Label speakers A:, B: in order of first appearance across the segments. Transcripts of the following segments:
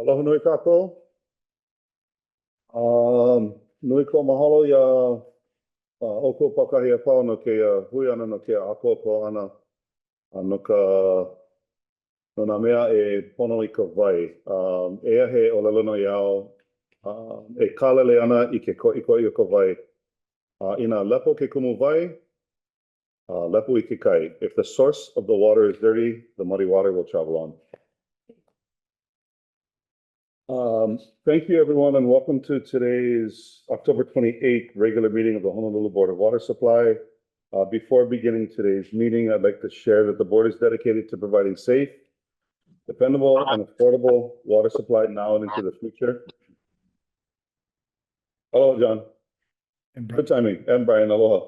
A: Aloha nui kākou. Nui ko mahalo ia oko pakahi a pau no ke hui ana no ke ako ko ana no ka no nā mea e pono I ka wai. Ea he olelo no iao e kālele ana I ke koʻikoʻi o ka wai. Ina lepo ke kumu wai, lepo I ke kai. If the source of the water is dirty, the muddy water will travel on. Thank you, everyone, and welcome to today's October 28th regular meeting of the Honolulu Board of Water Supply. Before beginning today's meeting, I'd like to share that the board is dedicated to providing safe, dependable, and affordable water supply now and into the future. Hello, John. Good timing. And Brian, aloha.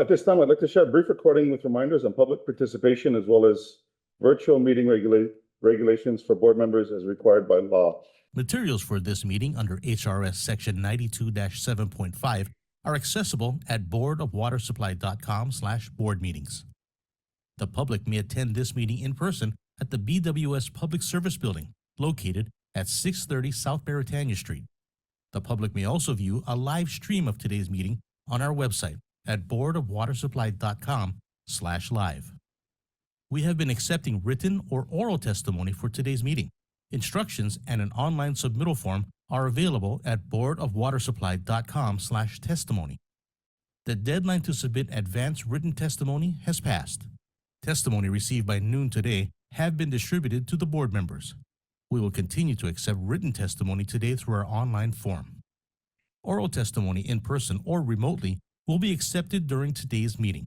A: At this time, I'd like to share a brief recording with reminders on public participation as well as virtual meeting regulations for board members as required by law.
B: Materials for this meeting under HRS Section 92-7.5 are accessible at boardofwatersupply.com/board meetings. The public may attend this meeting in person at the BWS Public Service Building, located at 630 South Beretania Street. The public may also view a live stream of today's meeting on our website at boardofwatersupply.com/live. We have been accepting written or oral testimony for today's meeting. Instructions and an online submittal form are available at boardofwatersupply.com/testimony. The deadline to submit advanced written testimony has passed. Testimony received by noon today have been distributed to the board members. We will continue to accept written testimony today through our online form. Oral testimony in person or remotely will be accepted during today's meeting.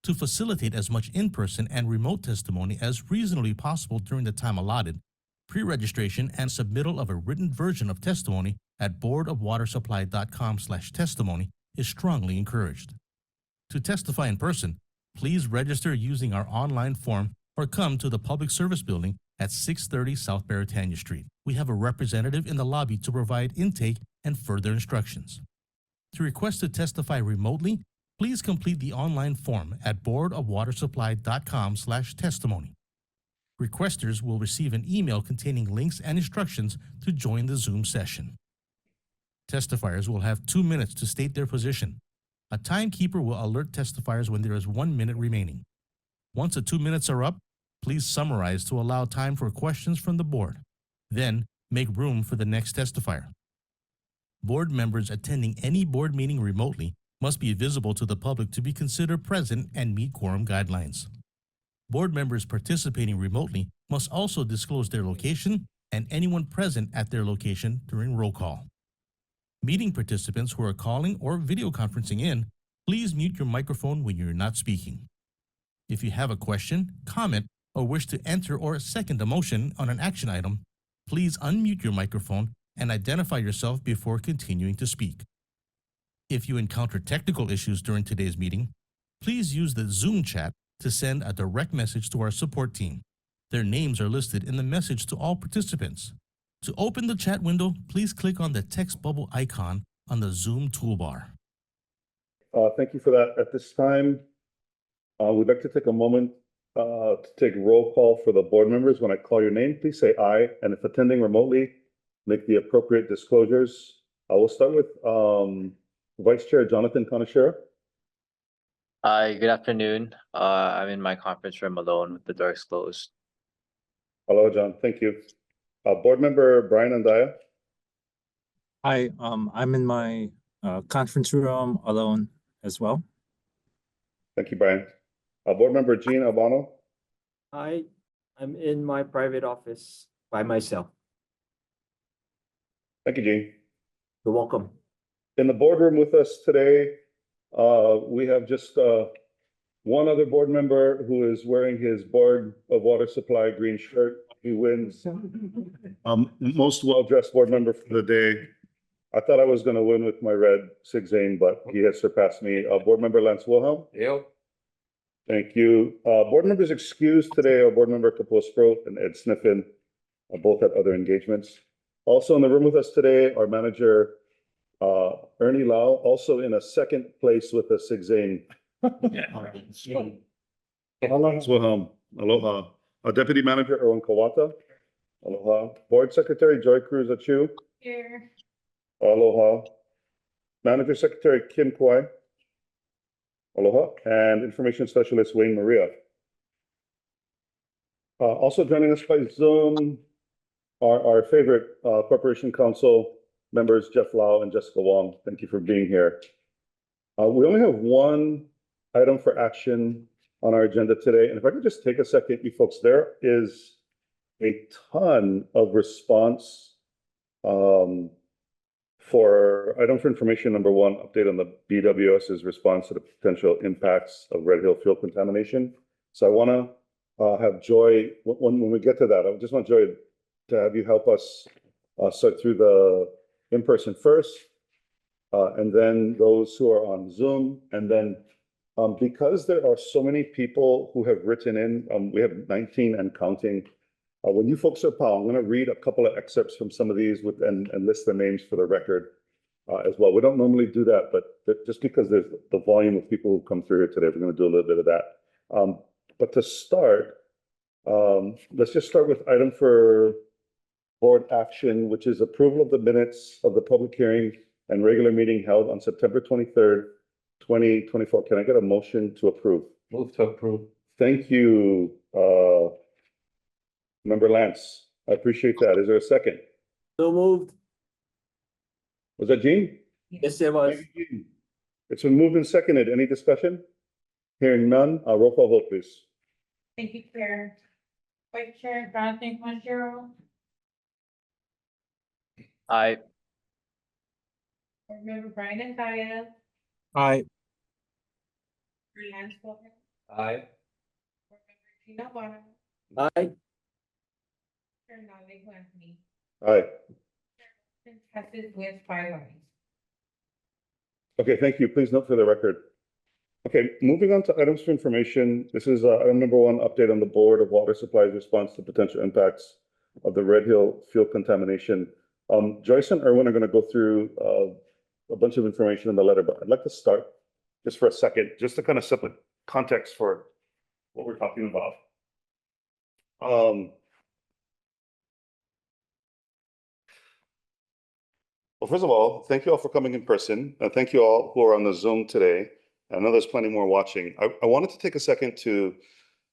B: To facilitate as much in-person and remote testimony as reasonably possible during the time allotted, pre-registration and submittal of a written version of testimony at boardofwatersupply.com/testimony is strongly encouraged. To testify in person, please register using our online form or come to the Public Service Building at 630 South Beretania Street. We have a representative in the lobby to provide intake and further instructions. To request to testify remotely, please complete the online form at boardofwatersupply.com/testimony. Requesters will receive an email containing links and instructions to join the Zoom session. Testifiers will have 2 minutes to state their position. A timekeeper will alert testifiers when there is 1 minute remaining. Once the 2 minutes are up, please summarize to allow time for questions from the board. Then, make room for the next testifier. Board members attending any board meeting remotely must be visible to the public to be considered present and meet quorum guidelines. Board members participating remotely must also disclose their location and anyone present at their location during roll call. Meeting participants who are calling or video conferencing in, please mute your microphone when you're not speaking. If you have a question, comment, or wish to enter or second a motion on an action item, please unmute your microphone and identify yourself before continuing to speak. If you encounter technical issues during today's meeting, please use the Zoom chat to send a direct message to our support team. Their names are listed in the message to all participants. To open the chat window, please click on the text bubble icon on the Zoom toolbar.
A: Thank you for that. At this time, we'd like to take a moment to take roll call for the board members. When I call your name, please say aye. And if attending remotely, make the appropriate disclosures. I will start with Vice Chair Jonathan Kanashiro.
C: Hi, good afternoon. I'm in my conference room alone with the doors closed.
A: Hello, John. Thank you. Board member Brian Andaya.
D: Hi, I'm in my conference room alone as well.
A: Thank you, Brian. Board member Jean Albano.
E: Hi, I'm in my private office by myself.
A: Thank you, Jean.
E: You're welcome.
A: In the boardroom with us today, we have just one other board member who is wearing his Board of Water Supply green shirt. He wins most well-dressed board member for the day. I thought I was going to win with my red Sig Zane, but he has surpassed me. Board member Lance Wilhelm.
F: Yep.
A: Thank you. Board members excused today are board member Kapil Sprott and Ed Sniffen, both at other engagements. Also in the room with us today, our manager, Ernie Lau, also in a second place with a Sig Zane. Aloha. Aloha. Our deputy manager, Erwin Kawata. Aloha. Board Secretary Joy Cruz Achu.
F: Here.
A: Aloha. Manager Secretary Kim Kwai. Aloha. And Information Specialist Wayne Maria. Also joining us by Zoom are our favorite Corporation Council members, Jeff Lau and Jessica Wong. Thank you for being here. We only have one item for action on our agenda today. And if I could just take a second, you folks, there is a ton of response for item for information number one, update on the BWS's response to the potential impacts of Red Hill fuel contamination. So I want to have Joy, when we get to that, I just want Joy to have you help us sort through the in-person first, and then those who are on Zoom, and then because there are so many people who have written in, we have 19 and counting. When you folks are I'm going to read a couple of excerpts from some of these and list the names for the record as well. We don't normally do that, but just because there's the volume of people who come through here today, we're going to do a little bit of that. But to start, let's just start with item for board action, which is approval of the minutes of the public hearing and regular meeting held on September 23rd, 2024. Can I get a motion to approve?
G: Move to approve.
A: Thank you, Member Lance. I appreciate that. Is there a second?
E: So moved.
A: Was that Gene?
E: Yes, it was.
A: Thank you, Gene. It's been moved and seconded. Any discussion? Hearing none, roll call vote, please.
F: Thank you, Chair. Vice Chair Jonathan Conjero,
C: Aye.
F: Board Member Brian Antaya,
D: Aye.
F: Lance Wilson,
G: Aye.
F: Board Member Tina Bonner,
E: Aye.
F: Chair Nale Anthony.
A: Aye.
F: Passes with 5 ayes.
A: Okay, thank you. Please note for the record. Okay, moving on to items for information. This is item number one, update on the Board of Water Supply's response to potential impacts of the Red Hill fuel contamination. Joyce and Erwin are going to go through a bunch of information in the letter, but I'd like to start just for a second, just to kind of set the context for what we're talking about. Well, first of all, thank you all for coming in person. Thank you all who are on the Zoom today. I know there's plenty more watching. I wanted to take a second to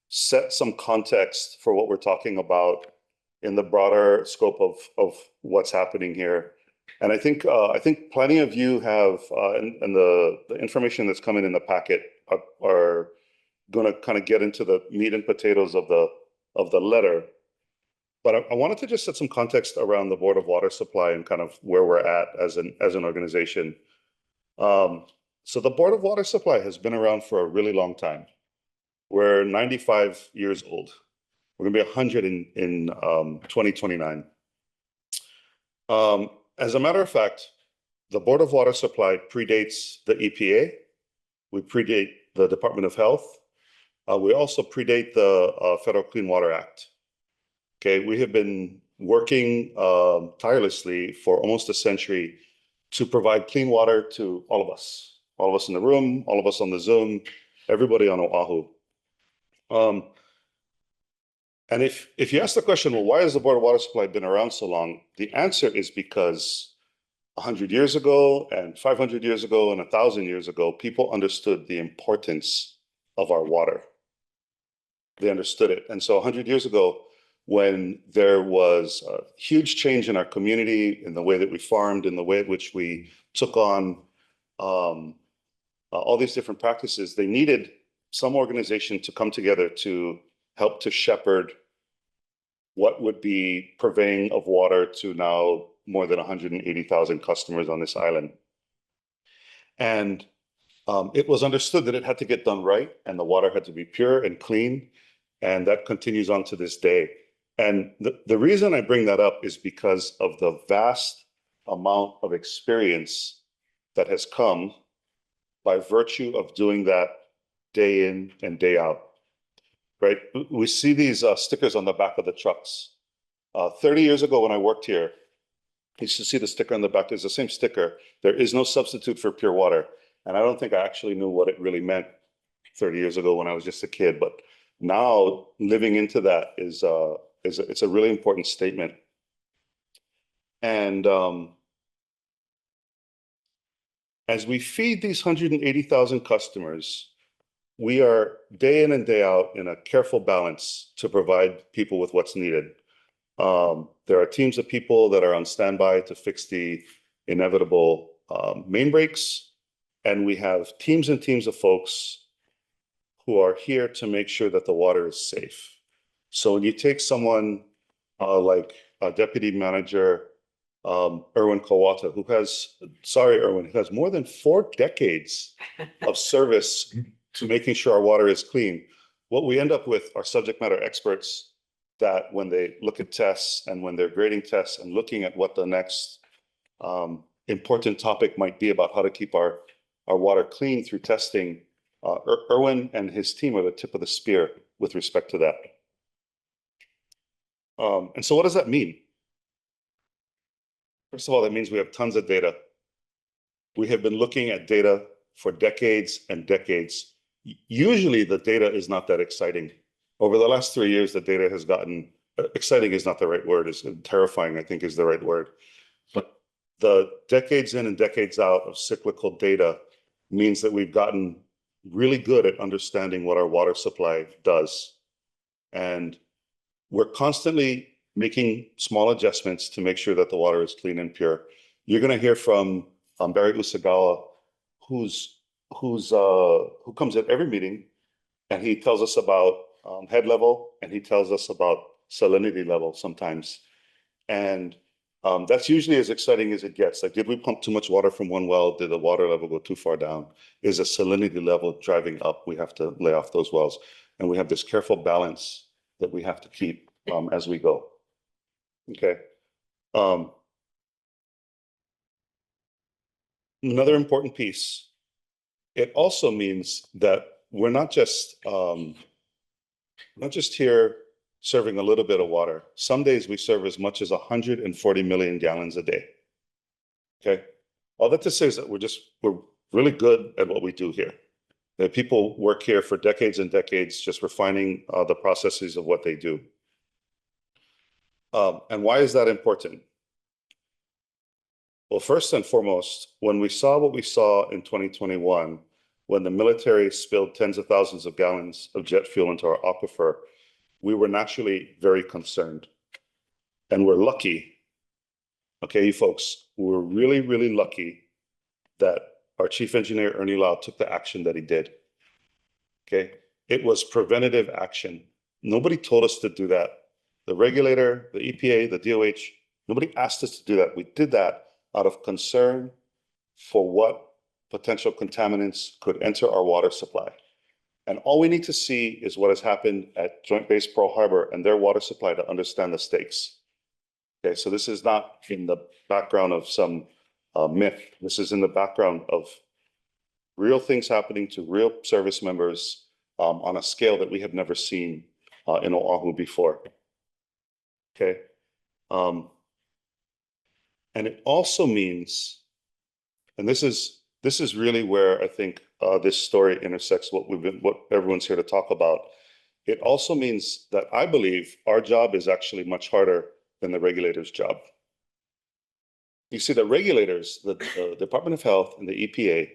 A: set some context for what we're talking about in the broader scope of what's happening here. And I think plenty of you have, and the information that's coming in the packet are going to kind of get into the meat and potatoes of the letter. But I wanted to just set some context around the Board of Water Supply and kind of where we're at as an organization. So the Board of Water Supply has been around for a really long time. We're 95 years old. We're going to be 100 in 2029. As a matter of fact, the Board of Water Supply predates the EPA. We predate the Department of Health. We also predate the Federal Clean Water Act. Okay, we have been working tirelessly for almost a century to provide clean water to all of us in the room, all of us on the Zoom, everybody on Oahu. And if you ask the question, well, why has the Board of Water Supply been around so long? The answer is because 100 years ago and 500 years ago and 1,000 years ago, people understood the importance of our water. They understood it. And so 100 years ago, when there was a huge change in our community, in the way that we farmed, in the way in which we took on all these different practices, they needed some organization to come together to help to shepherd what would be purveying of water to now more than 180,000 customers on this island. And it was understood that it had to get done right, and the water had to be pure and clean, and that continues on to this day. And the reason I bring that up is because of the vast amount of experience that has come by virtue of doing that day in and day out, right? We see these stickers on the back of the trucks. 30 years ago when I worked here, I used to see the sticker on the back. It's the same sticker. There is no substitute for pure water. And I don't think I actually knew what it really meant 30 years ago when I was just a kid. But now living into that it's a really important statement. And as we feed these 180,000 customers, we are day in and day out in a careful balance to provide people with what's needed. There are teams of people that are on standby to fix the inevitable main breaks, and we have teams and teams of folks who are here to make sure that the water is safe. So when you take someone like Deputy Manager Erwin Kawata, who has, sorry, Erwin, who has more than 4 decades of service to making sure our water is clean. What we end up with are subject matter experts that when they look at tests and when they're grading tests and looking at what the next important topic might be about how to keep our water clean through testing, Erwin and his team are the tip of the spear with respect to that. And so what does that mean? First of all, that means we have tons of data. We have been looking at data for decades and decades. Usually the data is not that exciting. Over the last 3 years, the data has gotten, exciting is not the right word, it's terrifying, I think is the right word. But the decades in and decades out of cyclical data means that we've gotten really good at understanding what our water supply does. And we're constantly making small adjustments to make sure that the water is clean and pure. You're going to hear from Barry Usagawa, who comes at every meeting, and he tells us about head level, and he tells us about salinity level sometimes. And that's usually as exciting as it gets. Like, did we pump too much water from one well? Did the water level go too far down? Is the salinity level driving up? We have to lay off those wells. And we have this careful balance that we have to keep as we go. Okay. Another important piece, it also means that we're not just here serving a little bit of water. Some days we serve as much as 140 million gallons a day. Okay. All that to say is that we're really good at what we do here. The people work here for decades and decades, just refining the processes of what they do. And why is that important? Well, first and foremost, when we saw what we saw in 2021, when the military spilled tens of thousands of gallons of jet fuel into our aquifer, we were naturally very concerned. And we're lucky, okay, you folks, we're really, really lucky that our chief engineer, Ernie Lau, took the action that he did. Okay, it was preventative action. Nobody told us to do that. The regulator, the EPA, the DOH, nobody asked us to do that. We did that out of concern for what potential contaminants could enter our water supply. And all we need to see is what has happened at Joint Base Pearl Harbor and their water supply to understand the stakes. Okay, so this is not in the background of some myth. This is in the background of real things happening to real service members on a scale that we have never seen in Oahu before. Okay. And it also means, and this is really where I think this story intersects what everyone's here to talk about. It also means that I believe our job is actually much harder than the regulator's job. You see, the regulators, the Department of Health and the EPA,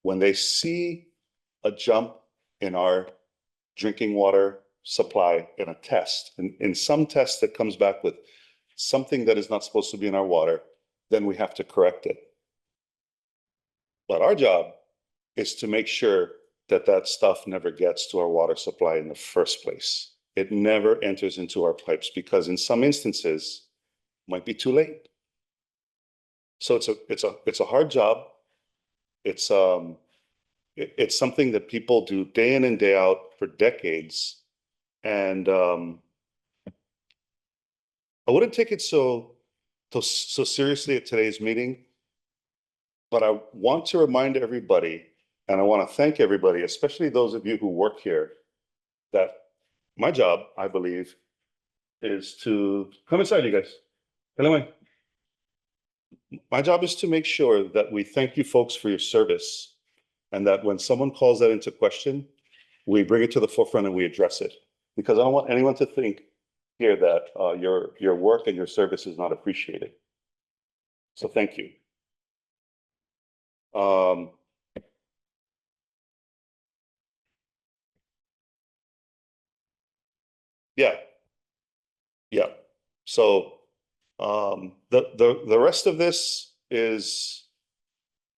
A: when they see a jump in our drinking water supply in a test, in some test that comes back with something that is not supposed to be in our water, then we have to correct it. But our job is to make sure that that stuff never gets to our water supply in the first place. It never enters into our pipes because in some instances it might be too late. So it's a hard job. It's something that people do day in and day out for decades. And I wouldn't take it so seriously at today's meeting, but I want to remind everybody, and I want to thank everybody, especially those of you who work here, that my job, I believe, is to come inside, you guys. Anyway, my job is to make sure that we thank you folks for your service, and that when someone calls that into question, we bring it to the forefront and we address it. Because I don't want anyone to think hear that your work and your service is not appreciated. So thank you. Yeah. Yeah. So the rest of this is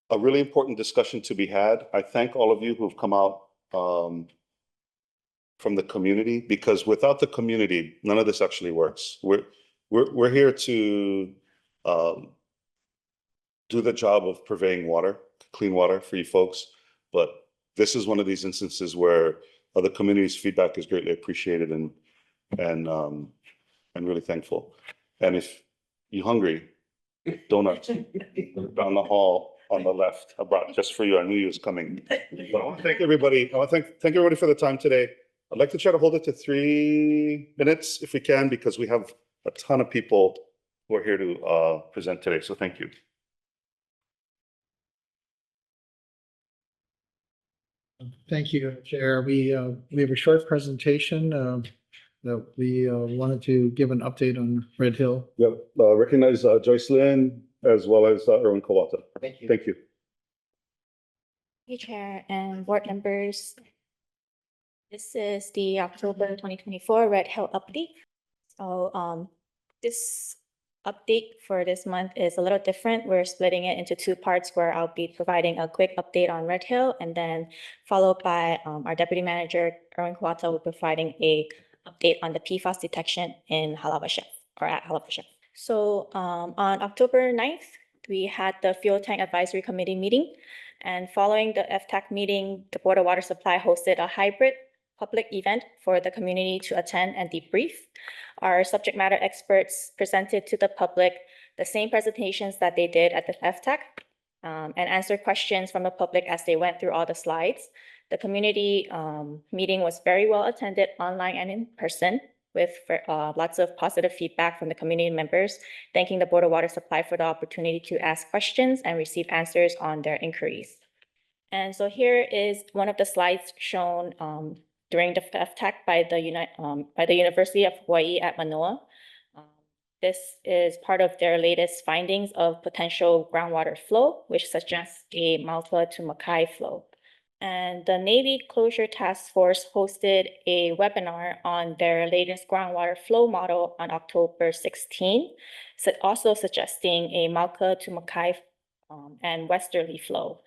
A: a really important discussion to be had. I thank all of you who've come out from the community, because without the community, none of this actually works. We're here to do the job of purveying water, clean water for you folks. But this is one of these instances where the community's feedback is greatly appreciated and really thankful. And if you're hungry, donuts down the hall on the left. I brought just for you. I knew you was coming. But I want to thank everybody. I want to thank everybody for the time today. I'd like to try to hold it to 3 minutes if we can, because we have a ton of people who are here to present today. So thank you.
G: Thank you, Chair. We have a short presentation that we wanted to give an update on Red Hill.
A: Yep. Recognize Joyce Lynn as well as Erwin Kawata.
G: Thank you.
A: Thank you.
H: Hey, Chair and board members. This is the October 2024 Red Hill update. So this update for this month is a little different. We're splitting it into 2 parts where I'll be providing a quick update on Red Hill, and then followed by our Deputy Manager, Erwin Kawata, will be providing a update on the PFAS detection in Halawa Chef, or at Halawa Chef. So on October 9th, we had the Fuel Tank Advisory Committee meeting. And following the FTAC meeting, the Board of Water Supply hosted a hybrid public event for the community to attend and debrief. Our subject matter experts presented to the public the same presentations that they did at the FTAC and answered questions from the public as they went through all the slides. The community meeting was very well attended online and in person, with lots of positive feedback from the community members, thanking the Board of Water Supply for the opportunity to ask questions and receive answers on their inquiries. And so here is one of the slides shown during the FTAC by the University of Hawaii at Manoa. This is part of their latest findings of potential groundwater flow, which suggests a Malpa to Makai flow. And the Navy Closure Task Force hosted a webinar on their latest groundwater flow model on October 16, also suggesting a Malka to Makai and westerly flow.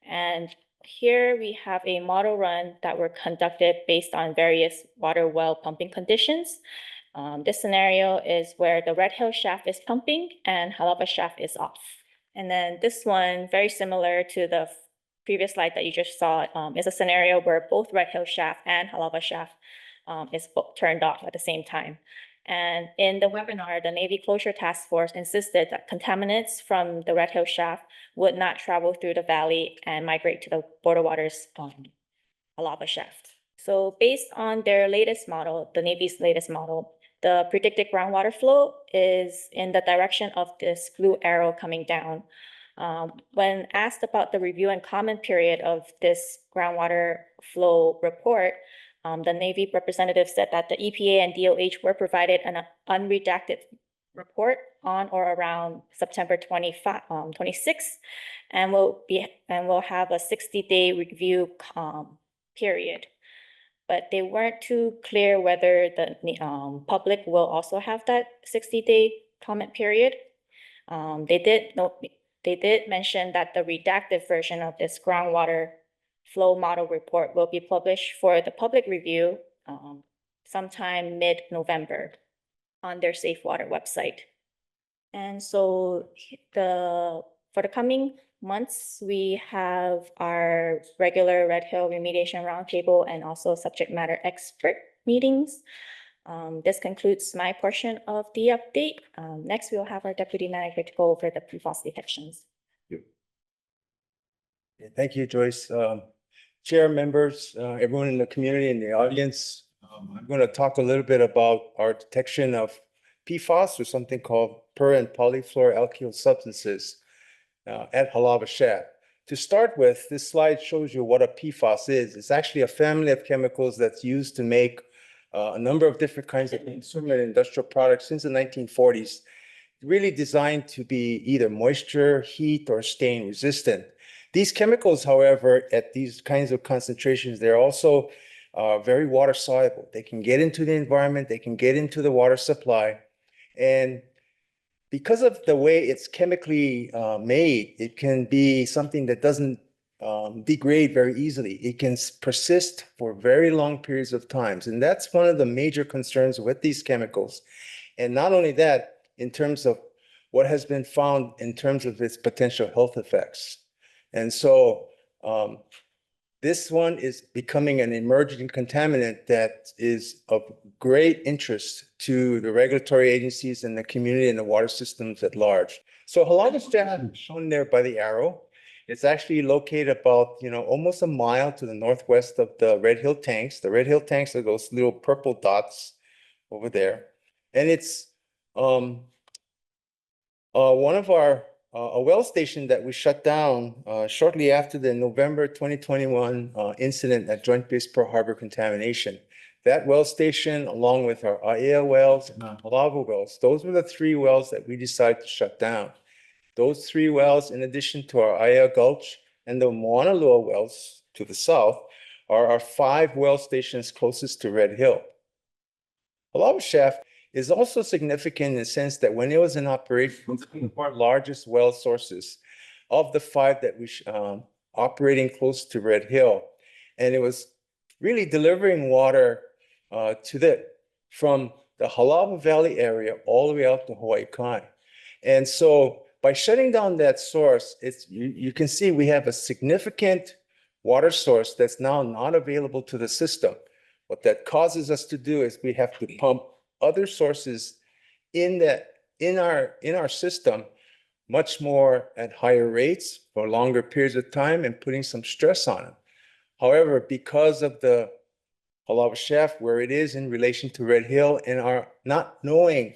H: And here we have a model run that were conducted based on various water well pumping conditions. This scenario is where the Red Hill shaft is pumping and Halawa shaft is off. And then this one, very similar to the previous slide that you just saw, is a scenario where both Red Hill shaft and Halawa shaft is turned off at the same time. And in the webinar, the Navy Closure Task Force insisted that contaminants from the Red Hill shaft would not travel through the valley and migrate to the border waters Halawa shaft. So based on their latest model, the Navy's latest model, the predicted groundwater flow is in the direction of this blue arrow coming down. When asked about the review and comment period of this groundwater flow report, the Navy representative said that the EPA and DOH were provided an unredacted report on or around September 26, and will have a 60-day review period. But they weren't too clear whether the public will also have that 60-day comment period. They did mention that the redacted version of this groundwater flow model report will be published for the public review sometime mid-November on their Safe Water website. And so for the coming months, we have our regular Red Hill remediation roundtable and also subject matter expert meetings. This concludes my portion of the update. Next, we'll have our deputy manager to go over the PFAS detections.
I: Thank you, Joyce. Chair, members, everyone in the community and the audience, I'm going to talk a little bit about our detection of PFAS, or something called per and polyfluoroalkyl substances at Halawa Shaft. To start with, this slide shows you what a PFAS is. It's actually a family of chemicals that's used to make a number of different kinds of consumer and industrial products since the 1940s, really designed to be either moisture, heat, or stain resistant. These chemicals, however, at these kinds of concentrations, they're also very water soluble. They can get into the environment, they can get into the water supply. And because of the way it's chemically made, it can be something that doesn't degrade very easily. It can persist for very long periods of times. And that's one of the major concerns with these chemicals. And not only that, in terms of what has been found in terms of its potential health effects. And so this one is becoming an emerging contaminant that is of great interest to the regulatory agencies and the community and the water systems at large. So halal shown there by the arrow, it's actually located about, almost a mile to the northwest of the Red Hill tanks. The Red Hill tanks are those little purple dots over there. And it's one of our a well station that we shut down shortly after the November 2021 incident at Joint Base Pearl Harbor contamination. That well station, along with our Aiea wells and our Halava wells, those were the 3 wells that we decided to shut down. Those 3 wells, in addition to our Aiea Gulch and the Moanalua wells to the south, are our 5 well stations closest to Red Hill. Halava Shaft is also significant in the sense that when it was in operation, it was one of our largest well sources of the 5 that we operating close to Red Hill. And it was really delivering water from the Halava Valley area all the way out to Hawaii Kai. And so by shutting down that source, you can see we have a significant water source that's now not available to the system. What that causes us to do is we have to pump other sources in our system much more at higher rates for longer periods of time and putting some stress on them. However, because of the Halava Shaft, where it is in relation to Red Hill, and our not knowing,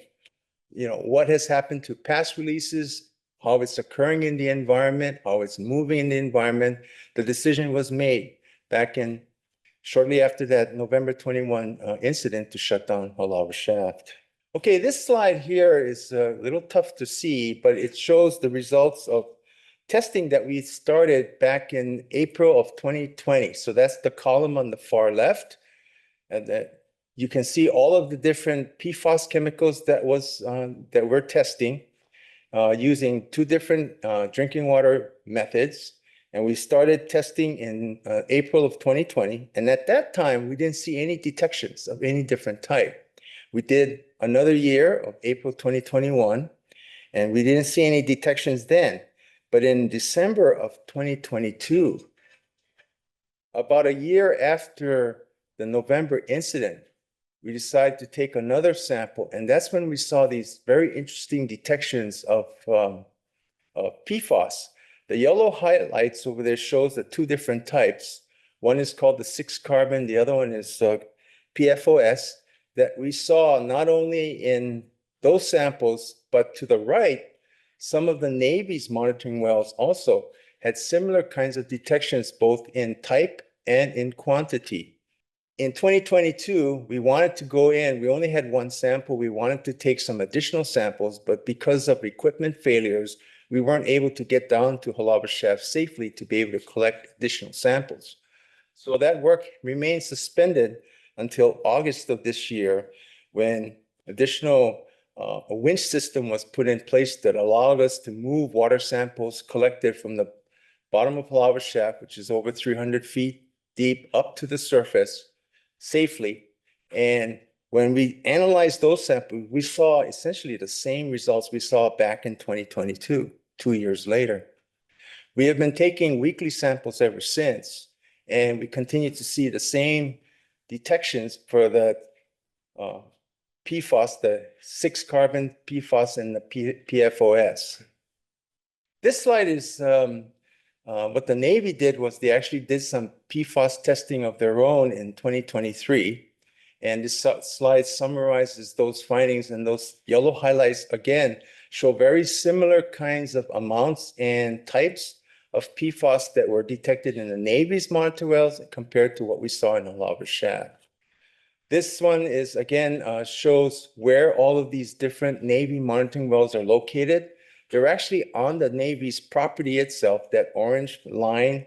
I: what has happened to past releases, how it's occurring in the environment, how it's moving in the environment, the decision was made back in shortly after that November 21 incident to shut down Halava Shaft. Okay, this slide here is a little tough to see, but it shows the results of testing that we started back in April of 2020. So that's the column on the far left. And you can see all of the different PFAS chemicals that we're testing using 2 different drinking water methods. And we started testing in April of 2020. And at that time, we didn't see any detections of any different type. We did another year of April 2021, and we didn't see any detections then. But in December of 2022, about a year after the November incident, we decided to take another sample. And that's when we saw these very interesting detections of PFAS. The yellow highlights over there shows the 2 different types. One is called the 6-carbon, the other one is PFOS, that we saw not only in those samples, but to the right, some of the Navy's monitoring wells also had similar kinds of detections, both in type and in quantity. In 2022, we wanted to go in, we only had 1 sample. We wanted to take some additional samples, but because of equipment failures, we weren't able to get down to Halava Shaft safely to be able to collect additional samples. So that work remained suspended until August of this year, when additional a winch system was put in place that allowed us to move water samples collected from the bottom of Halava Shaft, which is over 300 feet deep, up to the surface safely. And when we analyzed those samples, we saw essentially the same results we saw back in 2022, 2 years later. We have been taking weekly samples ever since, and we continue to see the same detections for the PFAS, the 6-carbon PFAS and the PFOS. This slide is what the Navy did was they actually did some PFAS testing of their own in 2023. And this slide summarizes those findings, and those yellow highlights, again, show very similar kinds of amounts and types of PFAS that were detected in the Navy's monitor wells compared to what we saw in the Halava Shaft. This one is, again, shows where all of these different Navy monitoring wells are located. They're actually on the Navy's property itself. That orange line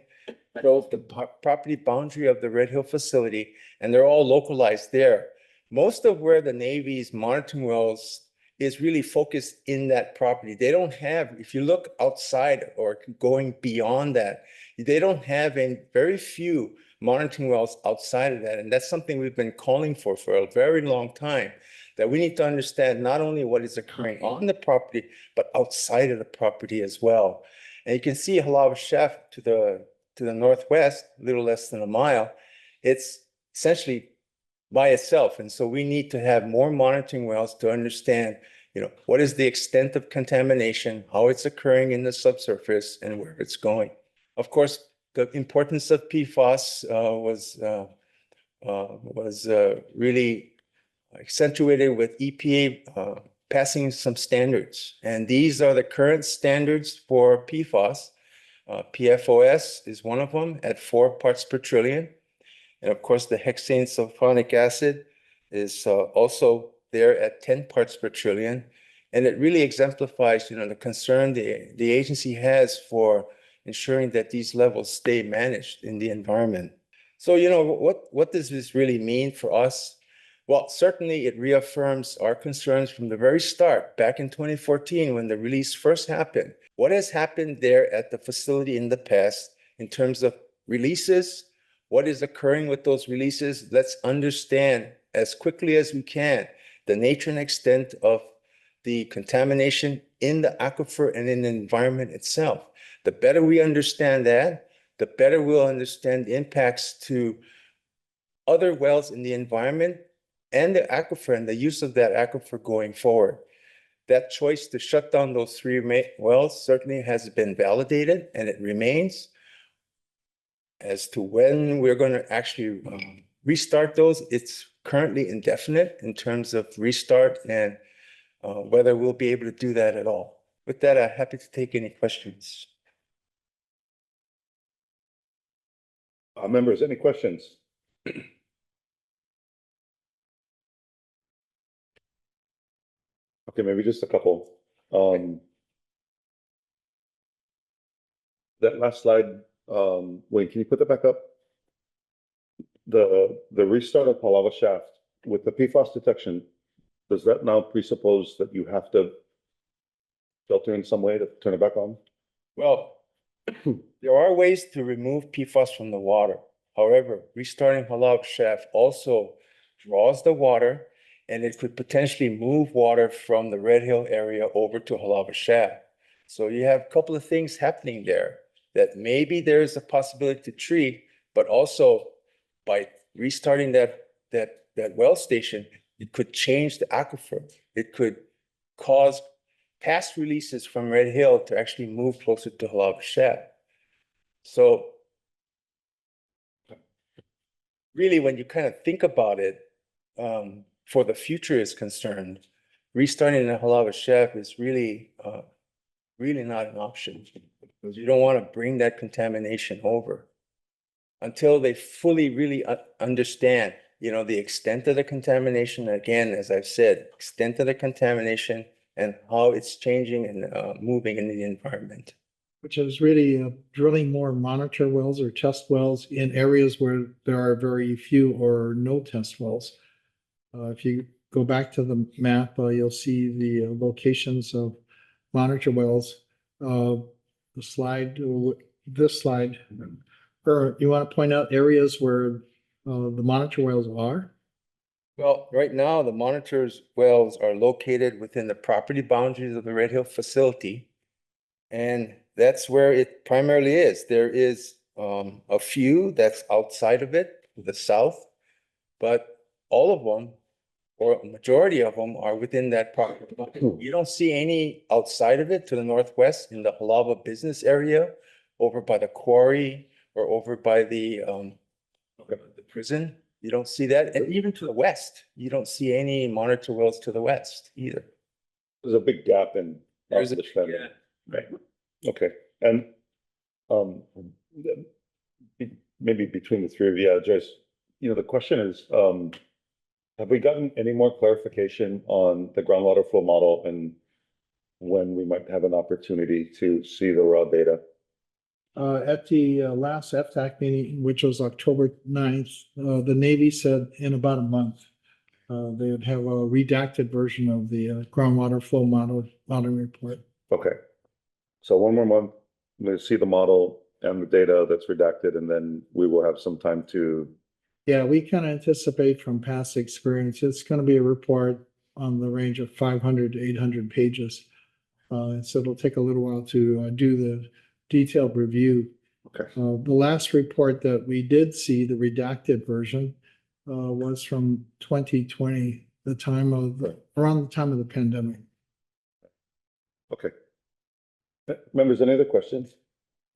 I: shows the property boundary of the Red Hill facility, and they're all localized there. Most of where the Navy's monitoring wells is really focused in that property. They don't have, if you look outside or going beyond that, they don't have very few monitoring wells outside of that. And that's something we've been calling for a very long time, that we need to understand not only what is occurring on the property, but outside of the property as well. And you can see Halawa Shaft to the northwest, a little less than a mile. It's essentially by itself. And so we need to have more monitoring wells to understand, what is the extent of contamination, how it's occurring in the subsurface, and where it's going. Of course, the importance of PFAS was really accentuated with EPA passing some standards. And these are the current standards for PFAS. PFOS is one of them at 4 parts per trillion. And of course, the hexane sulfonic acid is also there at 10 parts per trillion. And it really exemplifies, the concern the agency has for ensuring that these levels stay managed in the environment. So, what does this really mean for us? Well, certainly it reaffirms our concerns from the very start, back in 2014, when the release first happened. What has happened there at the facility in the past in terms of releases? What is occurring with those releases? Let's understand as quickly as we can the nature and extent of the contamination in the aquifer and in the environment itself. The better we understand that, the better we'll understand the impacts to other wells in the environment and the aquifer and the use of that aquifer going forward. That choice to shut down those 3 wells certainly has been validated, and it remains. As to when we're going to actually restart those, it's currently indefinite in terms of restart and whether we'll be able to do that at all. With that, I'm happy to take any questions.
A: Members, any questions? Okay, maybe just a couple. That last slide, Wayne, can you put that back up? The restart of Halawa Shaft with the PFAS detection, does that now presuppose that you have to filter in some way to turn it back on?
I: Well, there are ways to remove PFAS from the water. However, restarting Halawa Shaft also draws the water, and it could potentially move water from the Red Hill area over to Halawa Shaft. So you have a couple of things happening there that maybe there's a possibility to treat, but also by restarting that well station, it could change the aquifer. It could cause past releases from Red Hill to actually move closer to Halawa Shaft. So really, when you kind of think about it, for the future is concerned, restarting the Halawa Shaft is really not an option, because you don't want to bring that contamination over until they fully really understand, the extent of the contamination. Again, as I've said, extent of the contamination and how it's changing and moving in the environment.
G: Which is really drilling more monitor wells or test wells in areas where there are very few or no test wells. If you go back to the map, you'll see the locations of monitor wells. This slide, or you want to point out areas where the monitor wells are?
I: Well, right now, the monitors wells are located within the property boundaries of the Red Hill facility. And that's where it primarily is. There is a few that's outside of it, to the south, but all of them, or a majority of them, are within that property. You don't see any outside of it to the northwest in the Halawa business area, over by the quarry, or over by the prison. You don't see that. And even to the west, you don't see any monitor wells to the west either.
A: There's a big gap in.
I: There's a,
A: understanding.
I: yeah.
A: Right. Okay. And maybe between the three of you, Joyce, the question is, Have we gotten any more clarification on the groundwater flow model and when we might have an opportunity to see the raw data?
G: At the last FTAC meeting, which was October 9th, the Navy said in about a month, they would have a redacted version of the groundwater flow modeling report.
A: Okay. So one more month, we'll see the model and the data that's redacted, and then we will have some time to,
G: Yeah, we can anticipate from past experience, it's going to be a report on the range of 500 to 800 pages. So it'll take a little while to do the detailed review.
A: okay.
G: The last report that we did see, the redacted version, was from 2020, around the time of the pandemic.
A: Okay. Members, any other questions?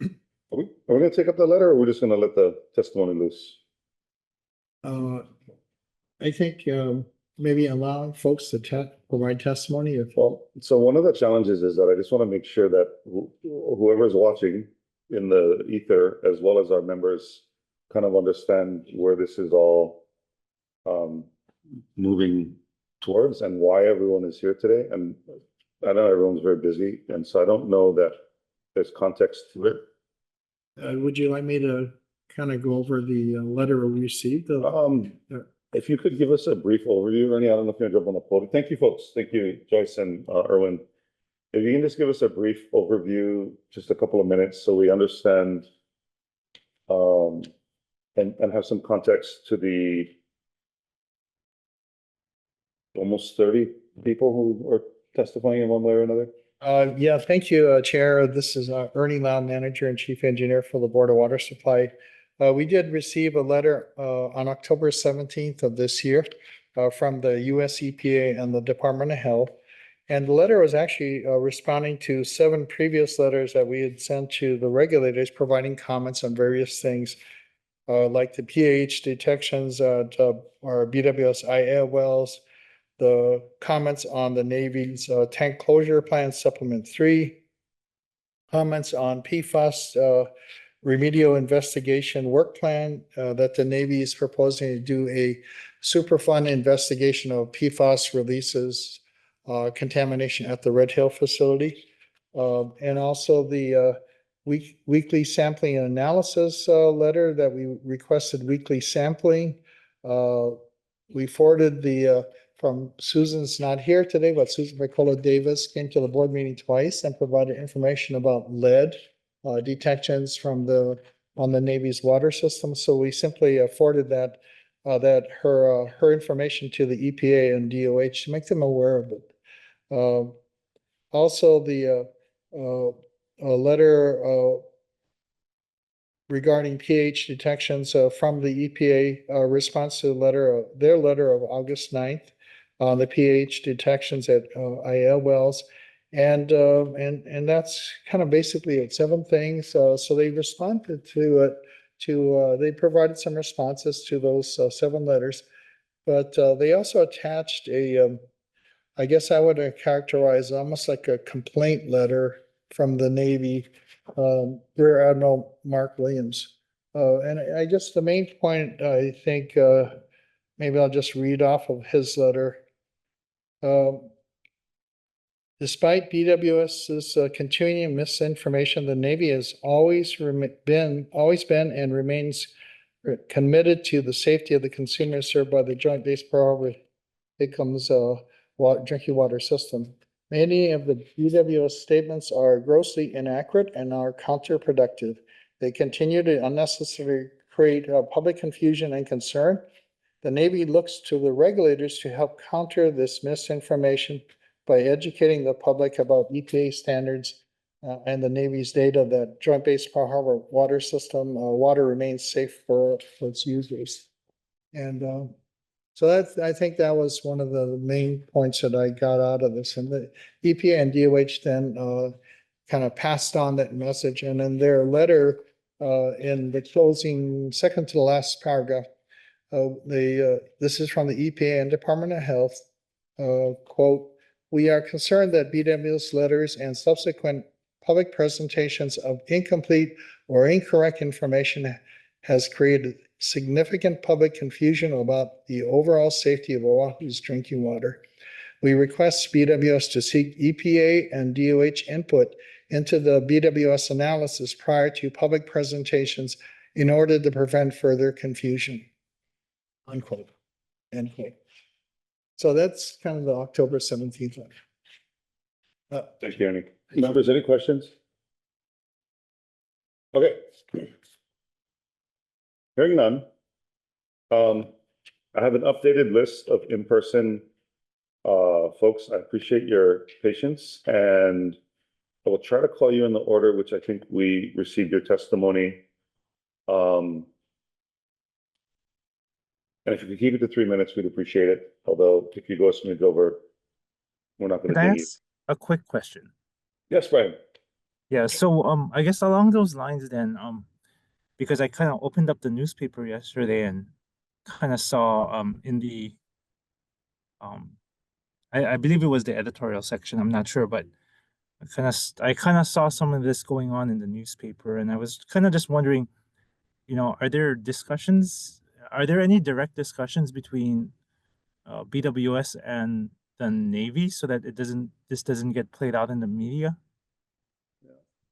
A: Are we gonna take up the letter, or we're just gonna let the testimony loose?
G: I think maybe allowing folks to provide testimony if.
A: Well, so one of the challenges is that I just want to make sure that whoever's watching in the ether, as well as our members, kind of understand where this is all moving towards and why everyone is here today. And I know everyone's very busy, and so I don't know that there's context to it.
G: Would you like me to kind of go over the letter we received?
A: If you could give us a brief overview, Ernie, I don't know if you're gonna jump on the podium. Thank you, folks. Thank you, Joyce and Erwin. If you can just give us a brief overview, just a couple of minutes, so we understand and have some context to the almost 30 people who are testifying in one way or another.
G: Yeah, thank you, Chair. This is Ernie Lau, Manager and Chief Engineer for the Board of Water Supply. We did receive a letter on October 17th of this year from the US EPA and the Department of Health. And the letter was actually responding to 7 previous letters that we had sent to the regulators, providing comments on various things like the pH detections at our BWS IL wells, the comments on the Navy's tank closure plan supplement 3, comments on PFAS remedial investigation work plan that the Navy is proposing to do a Superfund investigation of PFAS releases, contamination at the Red Hill facility, and also the weekly sampling and analysis letter that we requested weekly sampling. We forwarded the from Susan's not here today, but Susan Picola Davis came to the board meeting twice and provided information about lead detections from on the Navy's water system. So we simply forwarded that her information to the EPA and DOH to make them aware of it. Also, the letter regarding pH detections from the EPA response to their letter of August 9th on the pH detections at IL wells. And that's kind of basically it, 7 things. So they responded to it, they provided some responses to those 7 letters, but they also attached I guess I would characterize almost like a complaint letter from the Navy, Rear Admiral Mark Williams. And I guess the main point, I think, maybe I'll just read off of his letter. Despite BWS's continuing misinformation, the Navy has always been and remains committed to the safety of the consumers served by the Joint Base Pearl Harbor Hickams drinking water system. Many of the BWS statements are grossly inaccurate and are counterproductive. They continue to unnecessarily create public confusion and concern. The Navy looks to the regulators to help counter this misinformation by educating the public about EPA standards and the Navy's data that Joint Base Pearl Harbor water system water remains safe for its users. And so I think that was one of the main points that I got out of this. And the EPA and DOH then kind of passed on that message. And in their letter, in the closing, second to the last paragraph, this is from the EPA and Department of Health, quote, "We are concerned that BWS letters and subsequent public presentations of incomplete or incorrect information has created significant public confusion about the overall safety of Oahu's drinking water. We request BWS to seek EPA and DOH input into the BWS analysis prior to public presentations in order to prevent further confusion. Unquote. End quote. So that's kind of the October 17th letter.
A: Thank you, Ernie. Members, any questions? Okay. Hearing none. I have an updated list of in-person folks. I appreciate your patience, and I will try to call you in the order which I think we received your testimony. And if you could keep it to 3 minutes, we'd appreciate it. Although if you go a smidge over, we're not going
D: Can
A: to
D: I
A: do you.
D: ask a quick question?
A: Yes, Brian.
D: Yeah, so I guess along those lines then, because I kind of opened up the newspaper yesterday and kind of saw in the I believe it was the editorial section, I'm not sure, but I kind of saw some of this going on in the newspaper, and I was kind of just wondering, you know, are there any direct discussions between BWS and the Navy so that this doesn't get played out in the media?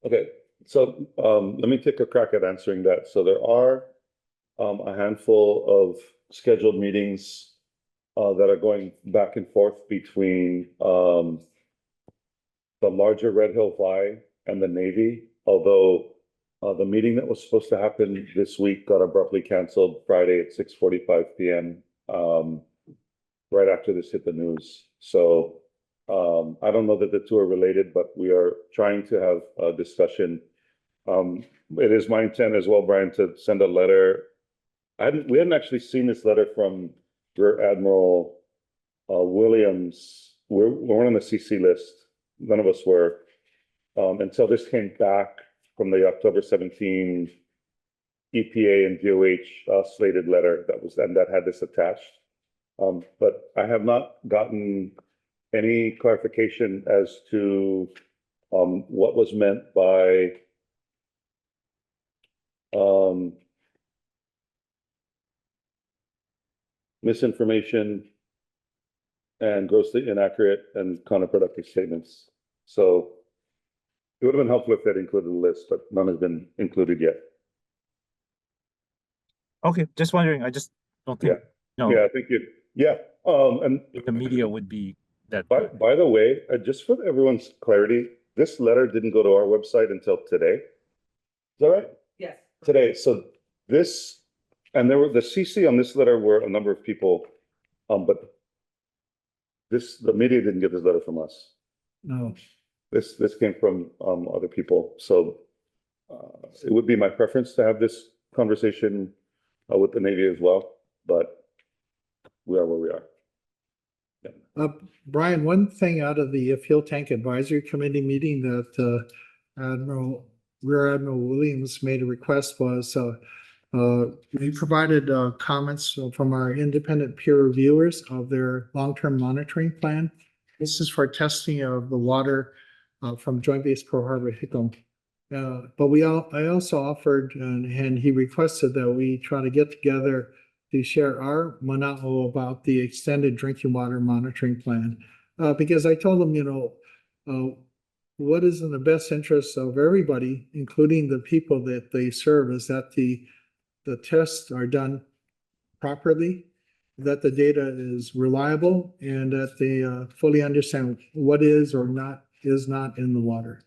A: Okay, so let me take a crack at answering that. So there are a handful of scheduled meetings that are going back and forth between the larger Red Hill Vi and the Navy, although the meeting that was supposed to happen this week got abruptly canceled Friday at 6:45 p.m. Right after this hit the news. So I don't know that the two are related, but we are trying to have a discussion. It is my intent as well, Brian, to send a letter. We hadn't actually seen this letter from Rear Admiral Williams. We're on the CC list. None of us were until this came back from the October 17 EPA and DOH slated letter that had this attached. But I have not gotten any clarification as to what was meant by misinformation and grossly inaccurate and counterproductive statements. So it would have been helpful if that included the list, but none has been included yet.
D: Okay, just wondering. I just don't think
A: Yeah, I think and
D: the media would be that.
A: by the way, just for everyone's clarity, this letter didn't go to our website until today. Is that right?
F: Yes.
A: Today. So this, and there were the CC on this letter were a number of people, but the media didn't get this letter from us.
G: No.
A: This came from other people. So it would be my preference to have this conversation with the Navy as well, but we are where we are.
G: Brian, one thing out of the Fuel Tank Advisory Committee meeting that Rear Admiral Williams made a request was we provided comments from our independent peer reviewers of their long-term monitoring plan. This is for testing of the water from Joint Base Pearl Harbor Hickam. But I also offered and he requested that we try to get together to share our mana'o about the extended drinking water monitoring plan. Because I told them, what is in the best interest of everybody, including the people that they serve, is that the tests are done properly, that the data is reliable, and that they fully understand what is not in the water.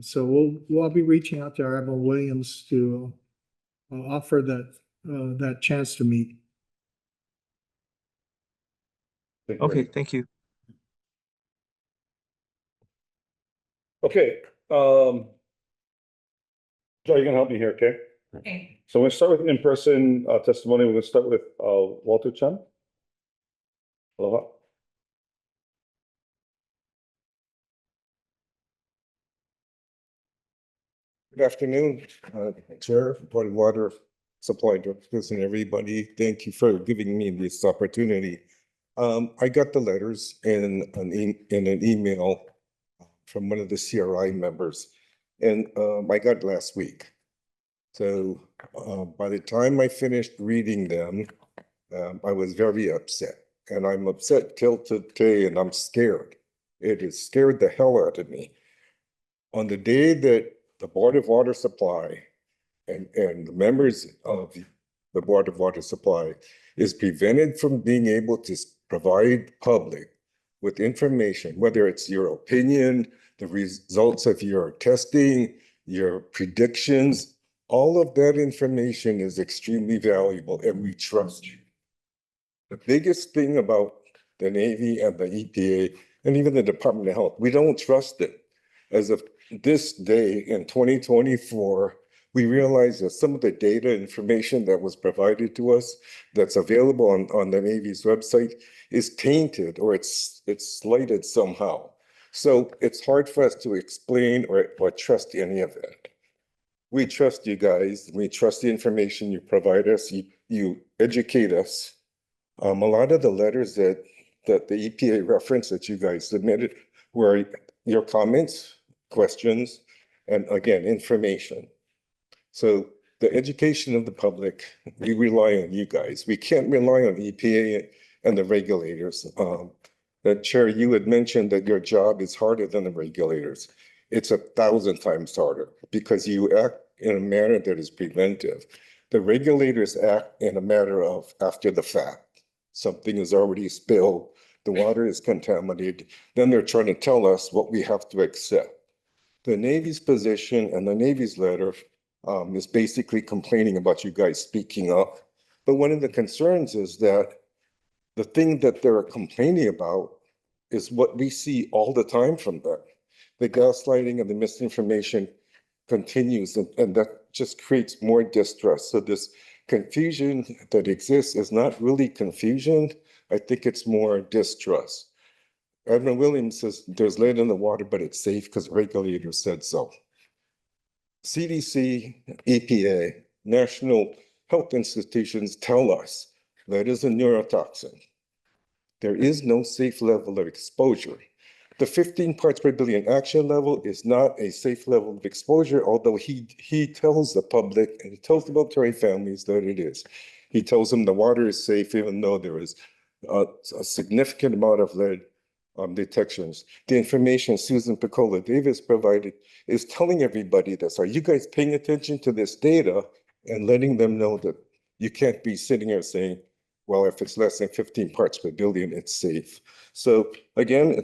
G: So we'll be reaching out to Admiral Williams to offer that chance to meet.
D: Okay, thank you.
A: Okay. Joe, you're gonna help me here, okay?
F: Okay.
A: So we're gonna start with in-person testimony. We're gonna start with Walter Chan. Aloha.
I: Good afternoon, Chair, Board of Water Supply Directors, and everybody. Thank you for giving me this opportunity. I got the letters in an email from one of the CRI members, and I got it last week.
J: So by the time I finished reading them, I was very upset. And I'm upset till today, and I'm scared. It has scared the hell out of me. On the day that the Board of Water Supply and the members of the Board of Water Supply is prevented from being able to provide public with information, whether it's your opinion, the results of your testing, your predictions, all of that information is extremely valuable, and we trust you. The biggest thing about the Navy and the EPA and even the Department of Health, we don't trust it. As of this day in 2024, we realize that some of the data information that was provided to us that's available on the Navy's website is tainted or it's slighted somehow. So it's hard for us to explain or trust any of it. We trust you guys. We trust the information you provide us. You educate us. A lot of the letters that the EPA referenced that you guys submitted were your comments, questions, and again, information. So the education of the public, we rely on you guys. We can't rely on EPA and the regulators. That Chair, you had mentioned that your job is harder than the regulators. It's 1,000 times harder because you act in a manner that is preventive. The regulators act in a matter of after the fact. Something is already spilled, the water is contaminated, then they're trying to tell us what we have to accept. The Navy's position and the Navy's letter is basically complaining about you guys speaking up. But one of the concerns is that the thing that they're complaining about is what we see all the time from them. The gaslighting and the misinformation continues, and that just creates more distrust. So this confusion that exists is not really confusion. I think it's more distrust. Admiral Williams says there's lead in the water, but it's safe because regulators said so. CDC, EPA, national health institutions tell us lead is a neurotoxin. There is no safe level of exposure. The 15 parts per billion action level is not a safe level of exposure, although he tells the public and he tells the military families that it is. He tells them the water is safe, even though there is a significant amount of lead detections. The information Susan Piccola Davis provided is telling everybody this. Are you guys paying attention to this data and letting them know that you can't be sitting here saying, well, if it's less than 15 parts per billion, it's safe. So again,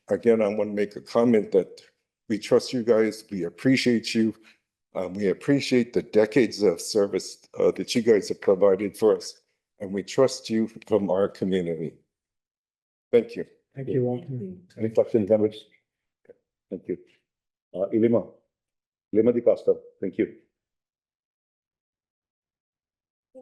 J: again, I want to make a comment that we trust you guys. We appreciate you. We appreciate the decades of service that you guys have provided for us. And we trust you from our community. Thank you.
G: Thank you, Walter.
A: Any questions, members? Thank you. Lima Di Costa, thank you.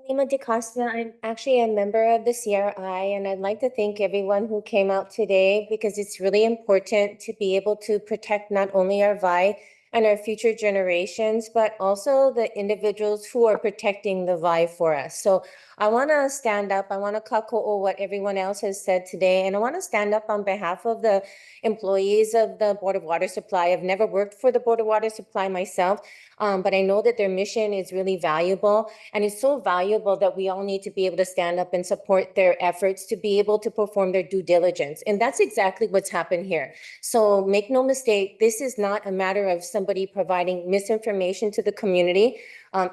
K: Lima DeCosta, I'm actually a member of the CRI, and I'd like to thank everyone who came out today because it's really important to be able to protect not only our VI and our future generations, but also the individuals who are protecting the VI for us. So I want to stand up. I want to kako'o what everyone else has said today, and I want to stand up on behalf of the employees of the Board of Water Supply. I've never worked for the Board of Water Supply myself, but I know that their mission is really valuable, and it's so valuable that we all need to be able to stand up and support their efforts to be able to perform their due diligence. And that's exactly what's happened here. So make no mistake, this is not a matter of somebody providing misinformation to the community,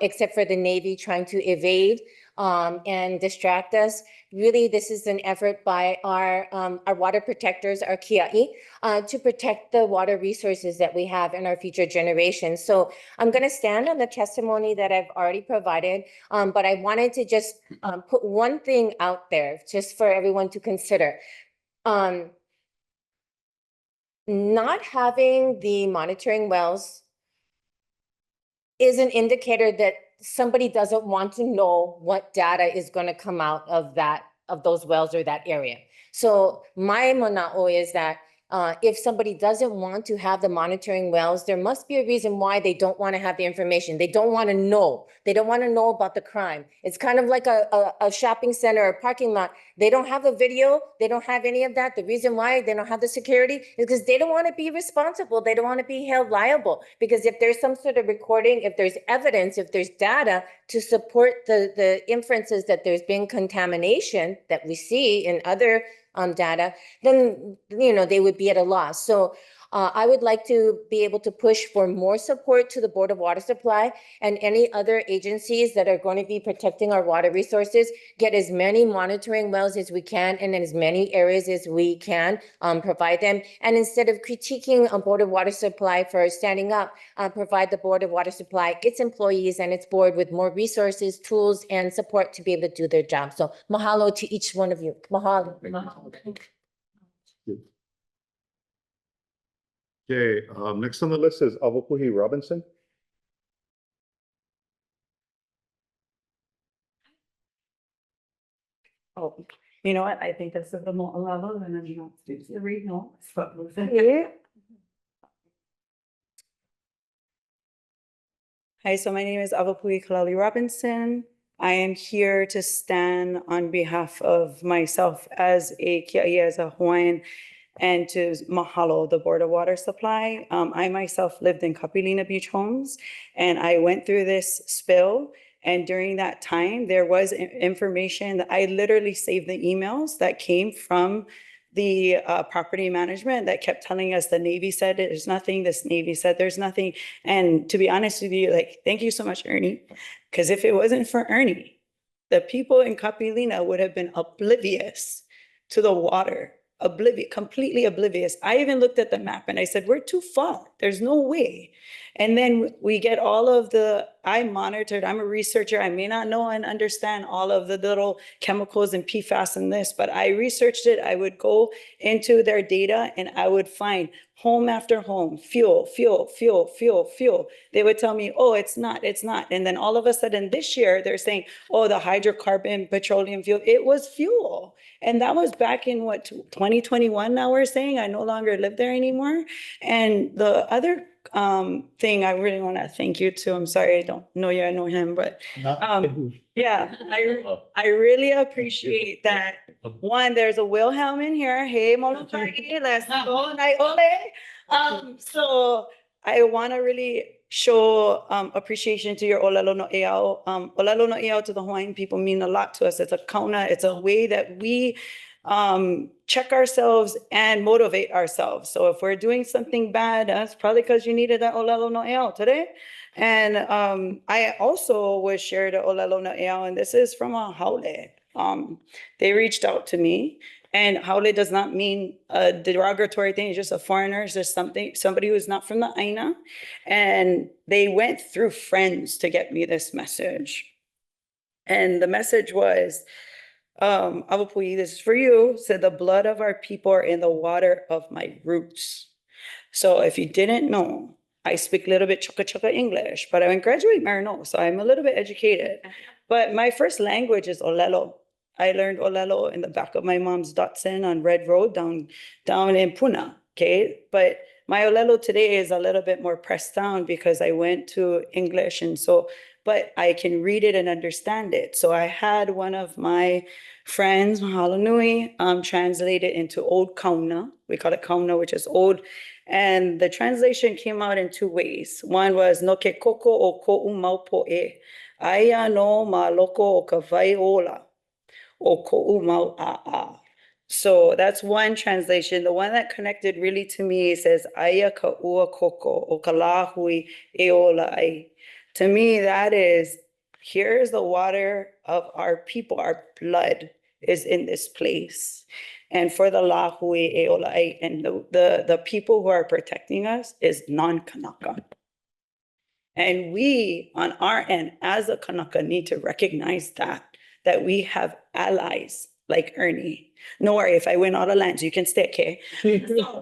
K: except for the Navy trying to evade and distract us. Really, this is an effort by our water protectors, our kia'i, to protect the water resources that we have in our future generations. So I'm going to stand on the testimony that I've already provided, but I wanted to just put one thing out there just for everyone to consider. Not having the monitoring wells is an indicator that somebody doesn't want to know what data is going to come out of those wells or that area. So my mana'o is that If somebody doesn't want to have the monitoring wells, there must be a reason why they don't want to have the information. They don't want to know. They don't want to know about the crime. It's kind of like a shopping center or parking lot. They don't have a video. They don't have any of that. The reason why they don't have the security is because they don't want to be responsible. They don't want to be held liable. Because if there's some sort of recording, if there's evidence, if there's data to support the inferences that there's been contamination that we see in other data, then, they would be at a loss. So I would like to be able to push for more support to the Board of Water Supply and any other agencies that are going to be protecting our water resources, get as many monitoring wells as we can and in as many areas as we can provide them. And instead of critiquing a Board of Water Supply for standing up, provide the Board of Water Supply, its employees and its board with more resources, tools, and support to be able to do their job. So mahalo to each one of you. Mahalo.
A: Okay, next on the list is Avapuhi Robinson.
F: Oh, you know what? I think this is the more level and then you don't do the read notes, but. Hi, so my name is Avapuhi Kalali Robinson. I am here to stand on behalf of myself as a Kia'i, as a Hawaiian, and to mahalo the Board of Water Supply. I myself lived in Kapilina Beach Homes, and I went through this spill. And during that time, there was information that I literally saved the emails that came from the property management that kept telling us the Navy said there's nothing, this Navy said there's nothing. And to be honest with you, like, thank you so much, Ernie, because if it wasn't for Ernie, the people in Kapilina would have been oblivious to the water. Completely oblivious. I even looked at the map and I said, we're too far. There's no way. And then we get all of I monitored, I'm a researcher. I may not know and understand all of the little chemicals and PFAS and this, but I researched it. I would go into their data and I would find home after home, fuel. They would tell me, oh, it's not. And then all of a sudden this year, they're saying, oh, the hydrocarbon petroleum fuel, it was fuel. And that was back in 2021 now we're saying. I no longer live there anymore. And the other thing I really want to thank you to, I'm sorry, I don't know you, I know him, but yeah, I really appreciate that. One, there's a Wilhelm in here. Hey, Molokai, let's go. So I want to really show appreciation to your Olelo no Eao. Olelo no Eao to the Hawaiian people mean a lot to us. It's a kauna. It's a way that we check ourselves and motivate ourselves. So if we're doing something bad, that's probably because you needed that Olelo no Eao today. And I also was shared Olelo no Eao, and this is from a haole. They reached out to me. And haole does not mean a derogatory thing. It's just a foreigner. It's just somebody who's not from the Aina. And they went through friends to get me this message. And the message was, Avapuhi, this is for you. Said the blood of our people are in the water of my roots. So if you didn't know, I speak a little bit choka English, but I went graduate Marino, so I'm a little bit educated. But my first language is Olelo. I learned Olelo in the back of my mom's Datsun on Red Road down in Puna, okay? But my Olelo today is a little bit more pressed down because I went to English, and so, but I can read it and understand it. So I had one of my friends, Mahalo Nui, translate it into Old Kauna. We call it Kauna, which is old. And the translation came out in two ways. One was no ke koko o ko'u maupo e. Aya no ma loko o ka vai ola. O ko'u mau a'a. So that's one translation. The one that connected really to me says Aya ka ua koko o ka la hui e ola ai. To me, that is, here's the water of our people, our blood is in this place. And for the la hui e ola ai, and the people who are protecting us is non-Kanaka. And we, on our end, as a Kanaka, need to recognize that we have allies like Ernie. No worry, if I win all the lands, you can stay, okay? So,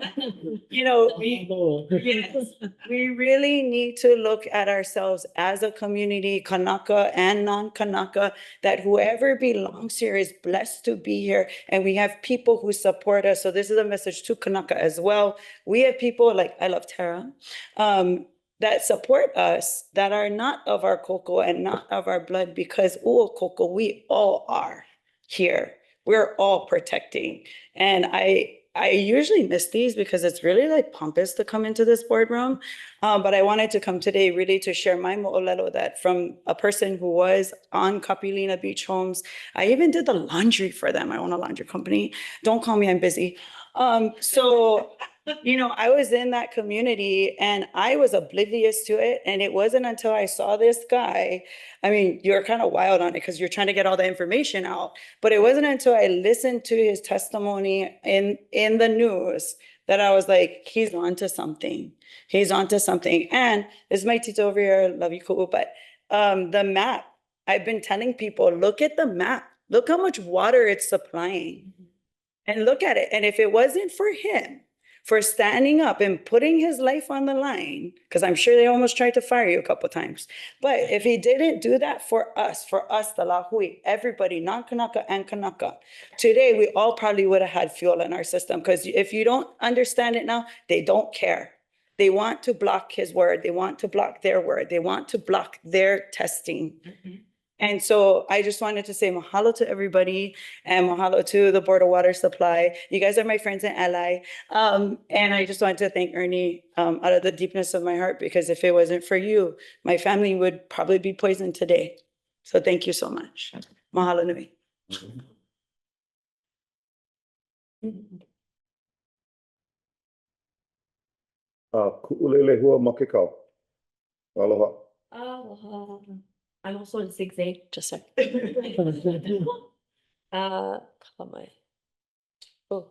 F: you know, yes, we really need to look at ourselves as a community, Kanaka and non-Kanaka, that whoever belongs here is blessed to be here. And we have people who support us. So this is a message to Kanaka as well. We have people like, I love Tara, that support us, that are not of our cocoa and not of our blood, because cocoa, we all are here. We're all protecting. And I usually miss these because it's really like pompous to come into this boardroom. But I wanted to come today really to share my mo'olelo, that from a person who was on Kapilina Beach Homes. I even did the laundry for them. I own a laundry company. Don't call me, I'm busy. So, you know, I was in that community and I was oblivious to it. And it wasn't until I saw this guy, I mean, you're kind of wild on it because you're trying to get all the information out. But it wasn't until I listened to his testimony in the news that I was like, he's onto something. He's onto something. And this is my tito over here, love you, cool. But the map, I've been telling people, look at the map. Look how much water it's supplying. And look at it. And if it wasn't for him, for standing up and putting his life on the line, because I'm sure they almost tried to fire you a couple of times. But if he didn't do that for us, the Lahui, everybody, non-Kanaka and Kanaka, today we all probably would have had fuel in our system. Because if you don't understand it now, they don't care. They want to block his word. They want to block their word. They want to block their testing. And so I just wanted to say mahalo to everybody and mahalo to the Board of Water Supply. You guys are my friends and ally. And I just wanted to thank Ernie out of the deepness of my heart, because if it wasn't for you, my family would probably be poisoned today. So thank you so much. Mahalo nui.
A: Ku'ulele hua makekau. Aloha.
L: Aloha. I'm also in zigzag, just a sec. Kamai. Oh.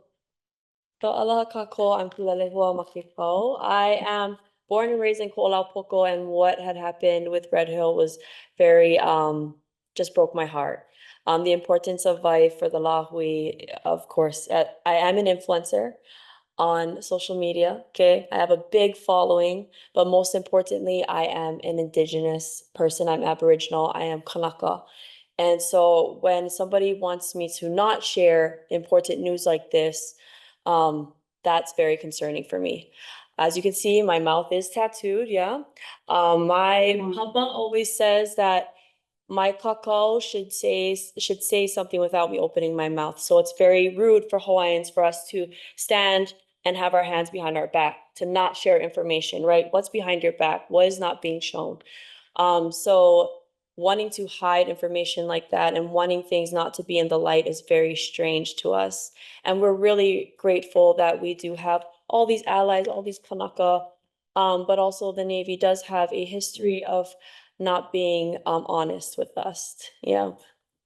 L: So aloha kako, I'm Kulelehua Makipau. I am born and raised in Ko'olaupoko, and what had happened with Red Hill was very, just broke my heart. The importance of life for the Lahui, of course, I am an influencer on social media, okay? I have a big following, but most importantly, I am an Indigenous person. I'm Aboriginal, I am Kanaka. And so when somebody wants me to not share important news like this, that's very concerning for me. As you can see, my mouth is tattooed, yeah. My papa always says that my kakao should say something without me opening my mouth. So it's very rude for Hawaiians for us to stand and have our hands behind our back, to not share information, right? What's behind your back? What is not being shown? So wanting to hide information like that and wanting things not to be in the light is very strange to us. And we're really grateful that we do have all these allies, all these Kanaka, but also the Navy does have a history of not being honest with us. Yeah,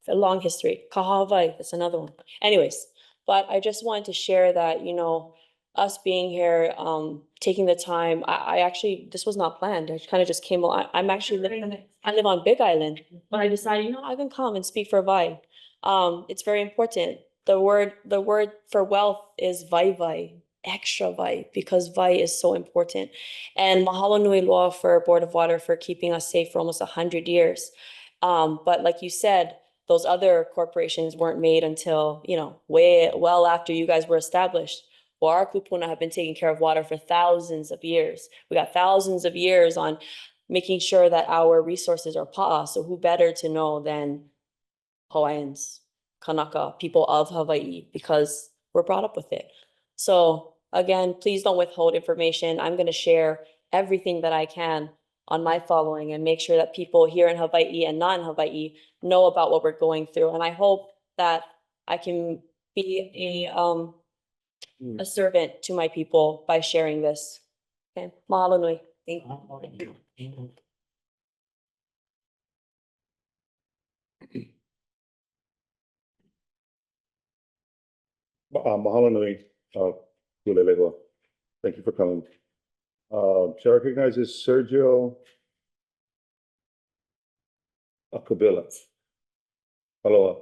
L: a long history. Kahawai, that's another one. Anyways, but I just wanted to share that, you know, us being here, taking the time, I actually, this was not planned. I kind of just came along. I'm actually I live on Big Island, but I decided, you know, I can come and speak for Vai. It's very important. The word for wealth is vai, extra vai, because vai is so important. And mahalo nui loa for Board of Water for keeping us safe for almost 100 years. But like you said, those other corporations weren't made until, you know, well after you guys were established. Well, our kupuna have been taking care of water for thousands of years. We got thousands of years on making sure that our resources are pa'a. So who better to know than Hawaiians, Kanaka, people of Hawaii, because we're brought up with it. So again, please don't withhold information. I'm going to share everything that I can on my following and make sure that people here in Hawaii and not in Hawaii know about what we're going through. And I hope that I can be a servant to my people by sharing this. Okay, mahalo nui. Thank you.
A: Mahalo nui, Ku'ulele hua. Thank you for coming. Chair recognizes Sergio Acabilla. Aloha.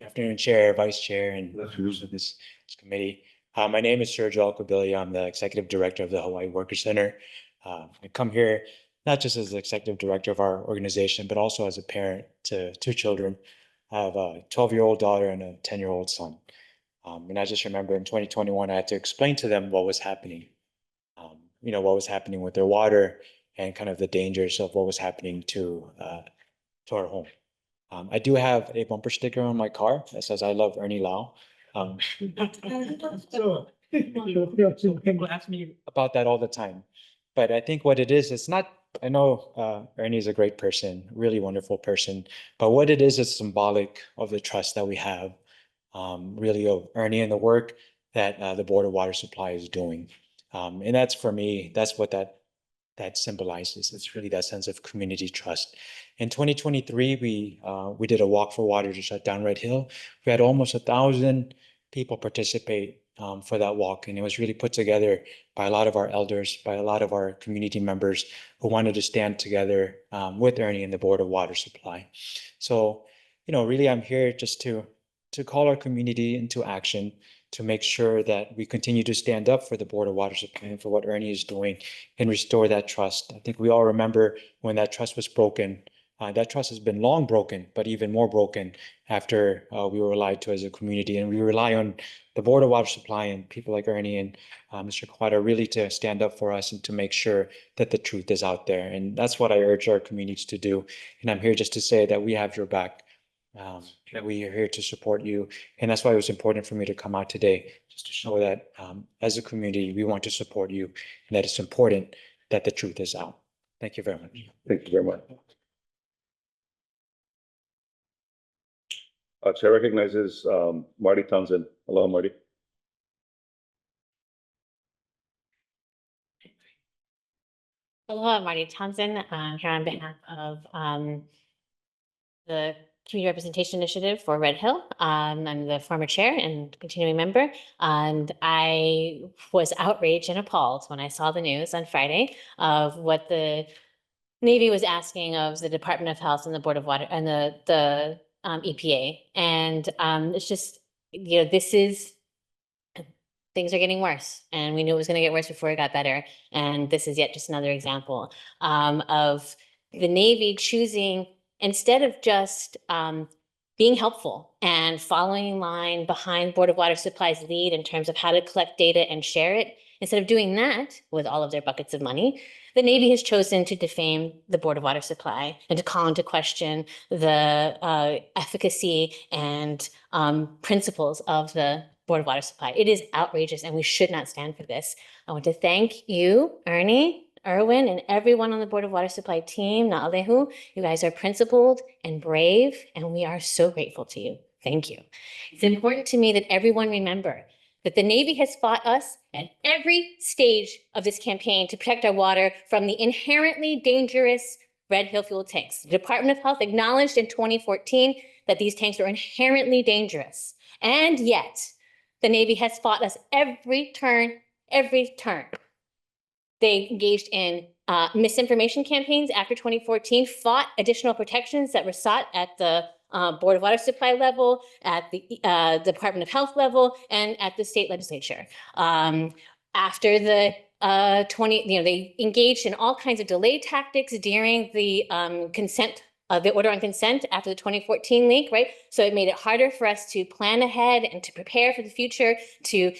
M: Good afternoon, Chair, Vice Chair, and members of this committee. My name is Sergio Alcabili. I'm the Executive Director of the Hawaii Worker Center. I come here not just as the Executive Director of our organization, but also as a parent to two children. I have a 12-year-old daughter and a 10-year-old son. And I just remember in 2021, I had to explain to them what was happening. What was happening with their water and kind of the dangers of what was happening to our home. I do have a bumper sticker on my car that says "I love Ernie Lau." So people ask me about that all the time, but I think what it is, it's not. I know Ernie is a great person, really wonderful person, but what it is symbolic of the trust that we have, really of Ernie and the work that the Board of Water Supply is doing, and that's for me. That's what that symbolizes. It's really that sense of community trust. In 2023, we did a walk for water to shut down Red Hill. We had almost 1,000 people participate for that walk, and it was really put together by a lot of our elders, by a lot of our community members who wanted to stand together with Ernie and the Board of Water Supply. So, really, I'm here just to call our community into action, to make sure that we continue to stand up for the Board of Water Supply and for what Ernie is doing and restore that trust. I think we all remember when that trust was broken. That trust has been long broken, but even more broken after we were lied to as a community. And we rely on the Board of Water Supply and people like Ernie and Mr. Kawada really to stand up for us and to make sure that the truth is out there. And that's what I urge our communities to do. And I'm here just to say that we have your back. That we are here to support you. And that's why it was important for me to come out today, just to show that as a community, we want to support you and that it's important that the truth is out. Thank you very much.
A: Thank you very much. Chair recognizes Marty Townsend. Hello, Marty.
N: Hello, I'm Marty Townsend. I'm here on behalf of the Community Representation Initiative for Red Hill. I'm the former chair and continuing member, and I was outraged and appalled when I saw the news on Friday of what the Navy was asking of the Department of Health and the Board of Water and the EPA. And it's just, this is, things are getting worse, and we knew it was going to get worse before it got better. And this is yet just another example of the Navy choosing, instead of just being helpful and following in line behind Board of Water Supply's lead in terms of how to collect data and share it, instead of doing that with all of their buckets of money, the Navy has chosen to defame the Board of Water Supply and to call into question the efficacy and principles of the Board of Water Supply. It is outrageous, and we should not stand for this. I want to thank you, Ernie, Erwin, and everyone on the Board of Water Supply team, Naalehu. You guys are principled and brave, and we are so grateful to you. Thank you. It's important to me that everyone remember that the Navy has fought us at every stage of this campaign to protect our water from the inherently dangerous Red Hill fuel tanks. The Department of Health acknowledged in 2014 that these tanks are inherently dangerous. And yet, the Navy has fought us every turn, every turn. They engaged in misinformation campaigns after 2014, fought additional protections that were sought at the Board of Water Supply level, at the Department of Health level, and at the state legislature. After the they engaged in all kinds of delay tactics during the the order on consent after the 2014 leak, right? So it made it harder for us to plan ahead and to prepare for the future, to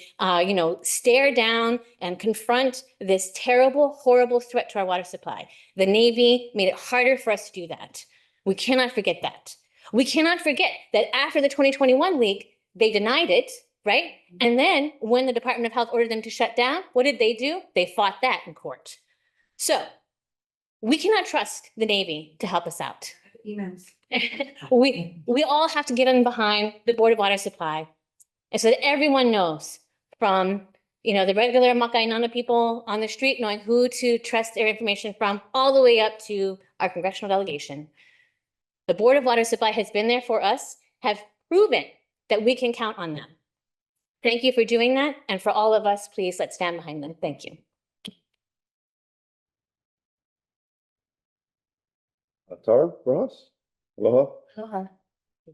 N: stare down and confront this terrible, horrible threat to our water supply. The Navy made it harder for us to do that. We cannot forget that. We cannot forget that after the 2021 leak, they denied it, right? And then when the Department of Health ordered them to shut down, what did they do? They fought that in court. So we cannot trust the Navy to help us out. We all have to get in behind the Board of Water Supply, and so that everyone knows, from the regular Makainana people on the street knowing who to trust their information from, all the way up to our congressional delegation. The Board of Water Supply has been there for us, have proven that we can count on them. Thank you for doing that, and for all of us, please let's stand behind them. Thank you.
A: Tara Ross. Aloha.
O: Aloha.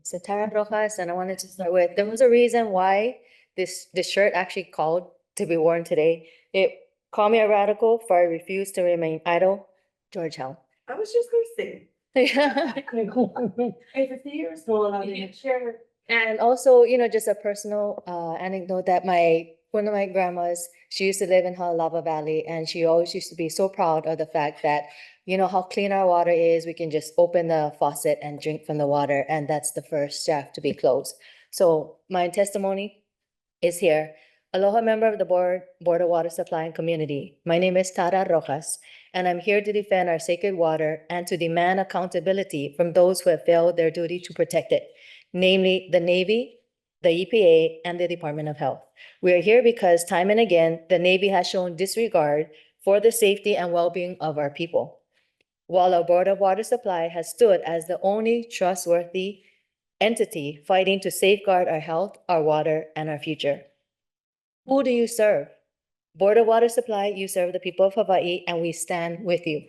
O: So Tara Rojas, and I wanted to start with, there was a reason why this shirt actually called to be worn today. It called me a radical for I refuse to remain idle. George Hell.
F: I was just gonna say.
O: And also, just a personal anecdote that one of my grandmas, she used to live in Halava Valley, and she always used to be so proud of the fact that, how clean our water is. We can just open the faucet and drink from the water, and that's the first shaft to be closed. So my testimony is here. Aloha member of the Board of Water Supply and Community. My name is Tara Rojas, and I'm here to defend our sacred water and to demand accountability from those who have failed their duty to protect it, namely the Navy, the EPA, and the Department of Health. We are here because time and again, the Navy has shown disregard for the safety and well-being of our people. While our Board of Water Supply has stood as the only trustworthy entity fighting to safeguard our health, our water, and our future. Who do you serve? Board of Water Supply, you serve the people of Hawaii, and we stand with you.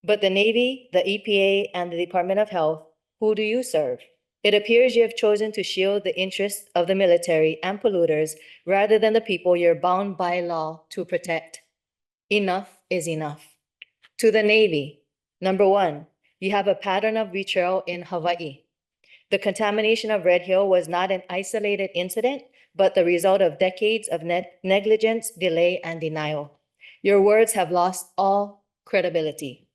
O: But the Navy, the EPA, and the Department of Health, who do you serve? It appears you have chosen to shield the interests of the military and polluters rather than the people you're bound by law to protect. Enough is enough. To the Navy, number one, you have a pattern of betrayal in Hawaii. The contamination of Red Hill was not an isolated incident, but the result of decades of negligence, delay, and denial. Your words have lost all credibility.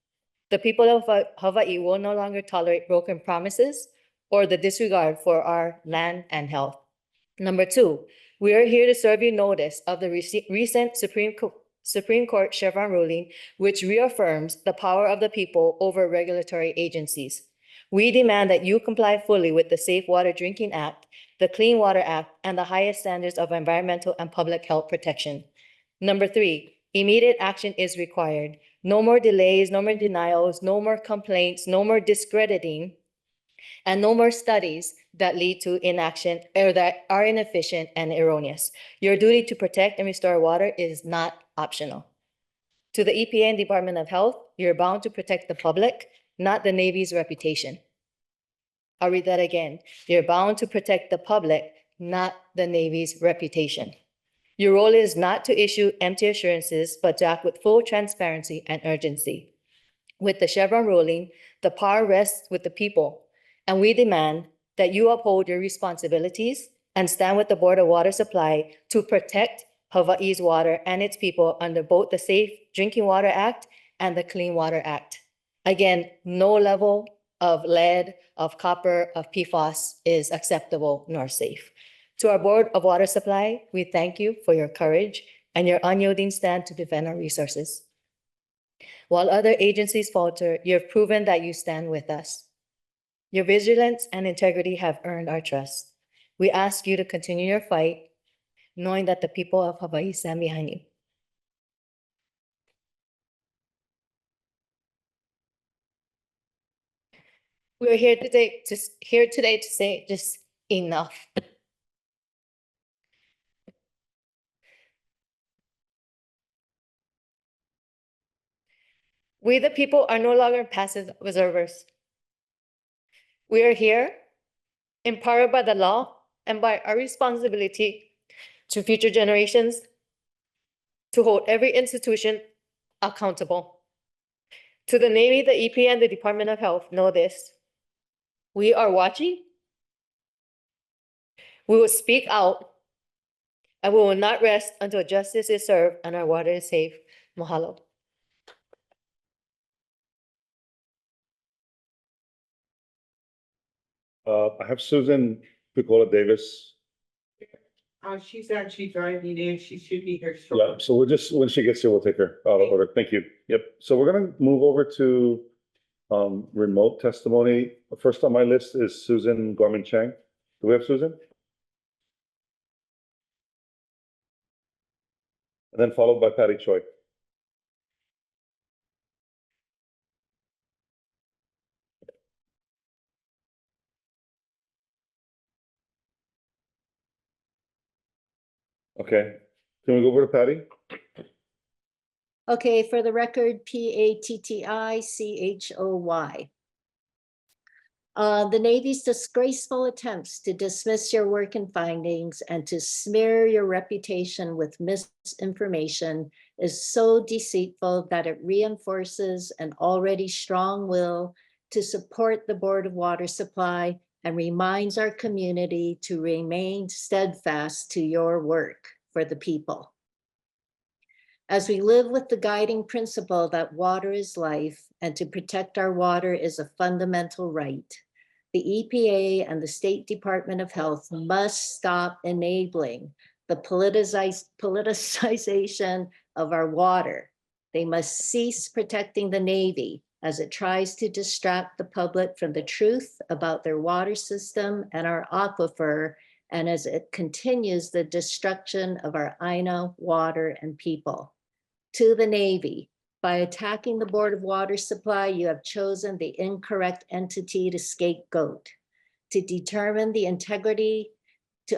O: The people of Hawaii will no longer tolerate broken promises or the disregard for our land and health. Number two, we are here to serve you notice of the recent Supreme Court Chevron ruling, which reaffirms the power of the people over regulatory agencies. We demand that you comply fully with the Safe Water Drinking Act, the Clean Water Act, and the highest standards of environmental and public health protection. Number three, immediate action is required. No more delays, no more denials, no more complaints, no more discrediting, and no more studies that lead to inaction or that are inefficient and erroneous. Your duty to protect and restore water is not optional. To the EPA and Department of Health, you're bound to protect the public, not the Navy's reputation. I'll read that again. You're bound to protect the public, not the Navy's reputation. Your role is not to issue empty assurances, but to act with full transparency and urgency. With the Chevron ruling, the power rests with the people, and we demand that you uphold your responsibilities and stand with the Board of Water Supply to protect Hawaii's water and its people under both the Safe Drinking Water Act and the Clean Water Act. Again, no level of lead, of copper, of PFAS is acceptable nor safe. To our Board of Water Supply, we thank you for your courage and your unyielding stand to defend our resources. While other agencies falter, you have proven that you stand with us. Your vigilance and integrity have earned our trust. We ask you to continue your fight, knowing that the people of Hawaii stand behind you. We're here today to say just enough. We, the people, are no longer passive observers. We are here, empowered by the law and by our responsibility to future generations to hold every institution accountable. To the Navy, the EPA, and the Department of Health, know this. We are watching. We will speak out, and we will not rest until justice is served and our water is safe. Mahalo.
A: I have Susan Picola Davis.
F: She's actually driving in. She should be here
A: Yeah,
F: shortly.
A: so we'll just, when she gets here, we'll take her out of order. Thank you. Yep. So we're gonna move over to remote testimony. First on my list is Susan Gorman Chang. Do we have Susan? And then followed by Patty Choi. Okay, can we go over to Patty?
P: Okay, for the record, Pattichoy. The Navy's disgraceful attempts to dismiss your work and findings and to smear your reputation with misinformation is so deceitful that it reinforces an already strong will to support the Board of Water Supply and reminds our community to remain steadfast to your work for the people. As we live with the guiding principle that water is life and to protect our water is a fundamental right, the EPA and the State Department of Health must stop enabling the politicization of our water. They must cease protecting the Navy as it tries to distract the public from the truth about their water system and our aquifer, and as it continues the destruction of our Aina water and people. To the Navy, by attacking the Board of Water Supply, you have chosen the incorrect entity to scapegoat. To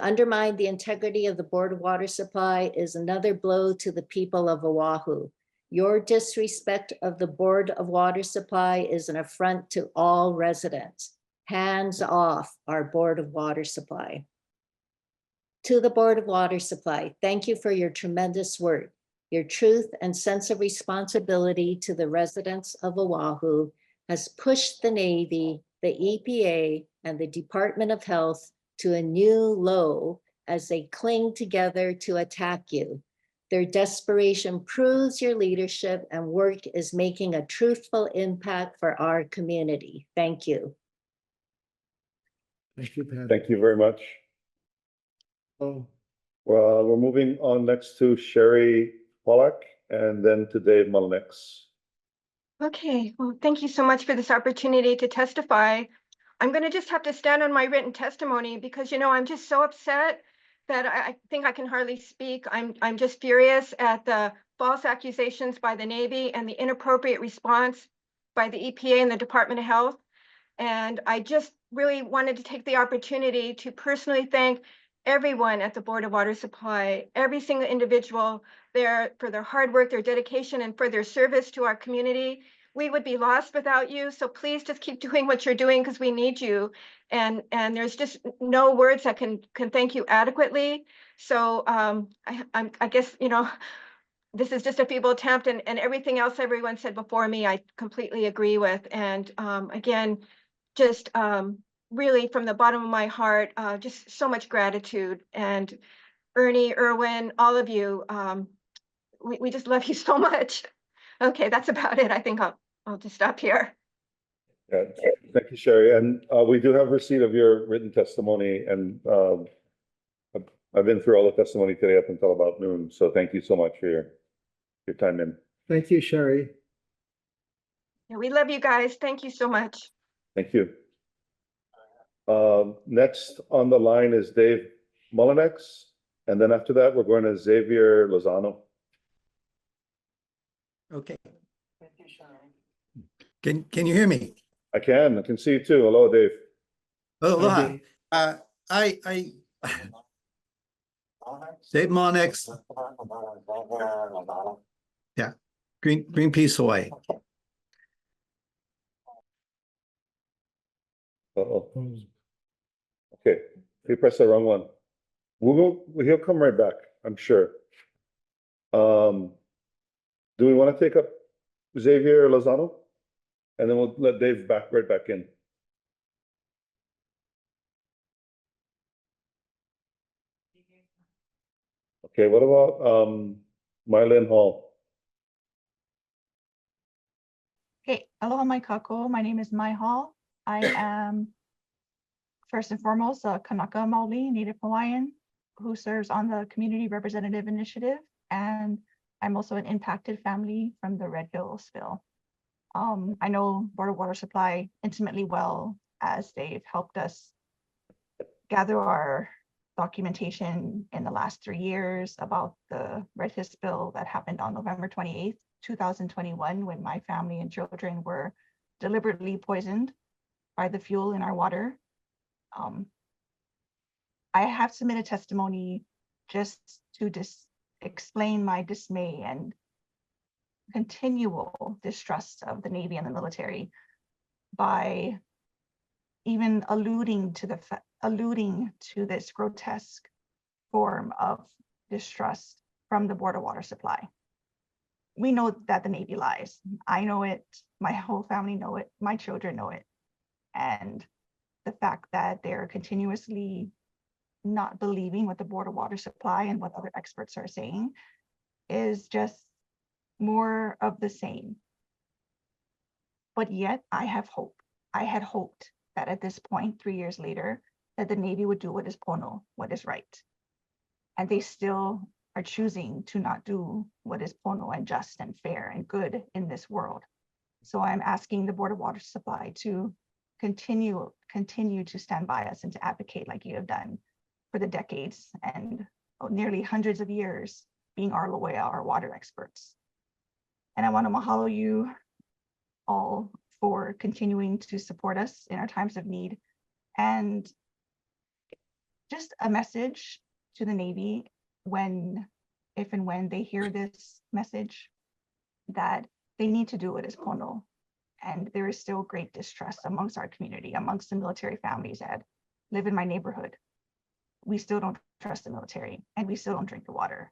P: undermine the integrity of the Board of Water Supply is another blow to the people of Oahu. Your disrespect of the Board of Water Supply is an affront to all residents. Hands off our Board of Water Supply. To the Board of Water Supply, thank you for your tremendous work. Your truth and sense of responsibility to the residents of Oahu has pushed the Navy, the EPA, and the Department of Health to a new low as they cling together to attack you. Their desperation proves your leadership and work is making a truthful impact for our community. Thank you.
G: Thank you, Pat.
A: Thank you very much.
G: Oh,
A: Well, we're moving on next to Sherry Pollack and then to Dave Mullinex.
Q: Okay, well, thank you so much for this opportunity to testify. I'm going to just have to stand on my written testimony because, you know, I'm just so upset that I think I can hardly speak. I'm just furious at the false accusations by the Navy and the inappropriate response by the EPA and the Department of Health. And I just really wanted to take the opportunity to personally thank everyone at the Board of Water Supply, every single individual there for their hard work, their dedication, and for their service to our community. We would be lost without you. So please just keep doing what you're doing because we need you. And there's just no words that can thank you adequately. So I guess, you know, this is just a feeble attempt, and everything else everyone said before me, I completely agree with. And again, just really from the bottom of my heart, just so much gratitude. And Ernie, Erwin, all of you, we just love you so much. Okay, that's about it. I think I'll just stop here.
A: Yeah, thank you, Sherry. And we do have receipt of your written testimony, and I've been through all the testimony today up until about noon. So thank you so much for your time in.
G: thank you, Sherry.
Q: Yeah, we love you guys. Thank you so much.
A: Thank you. Next on the line is Dave Mullinex, and then after that, we're going to Xavier Lozano.
R: Okay. Can you hear me?
A: I can see you too. Hello, Dave.
R: Aloha. Dave Monex. Yeah, Greenpeace Hawaii.
A: Uh-oh. Okay, you pressed the wrong one. He'll come right back, I'm sure. Do we want to take up Xavier Lozano? And then we'll let Dave right back in. Okay, what about Mylene Hall?
S: Hey, aloha mai kako. My name is Mai Hall. I am first and foremost a Kanaka Maoli Native Hawaiian who serves on the Community Representative Initiative, and I'm also an impacted family from the Red Hill spill. I know Board of Water Supply intimately well, as they've helped us gather our documentation in the last 3 years about the Red Hill spill that happened on November 28th, 2021, when my family and children were deliberately poisoned by the fuel in our water. I have submitted testimony just to explain my dismay and continual distrust of the Navy and the military by even alluding to this grotesque form of distrust from the Board of Water Supply. We know that the Navy lies. I know it, my whole family know it, my children know it. And the fact that they're continuously not believing what the Board of Water Supply and what other experts are saying is just more of the same. But yet I have hope. I had hoped that at this point, 3 years later, that the Navy would do what is pono, what is right. And they still are choosing to not do what is pono and just and fair and good in this world. So I'm asking the Board of Water Supply to continue to stand by us and to advocate like you have done for the decades and nearly hundreds of years being our loya, our water experts. And I want to mahalo you all for continuing to support us in our times of need. And just a message to the Navy if and when they hear this message, that they need to do what is pono. And there is still great distrust amongst our community, amongst the military families that live in my neighborhood. We still don't trust the military and we still don't drink the water.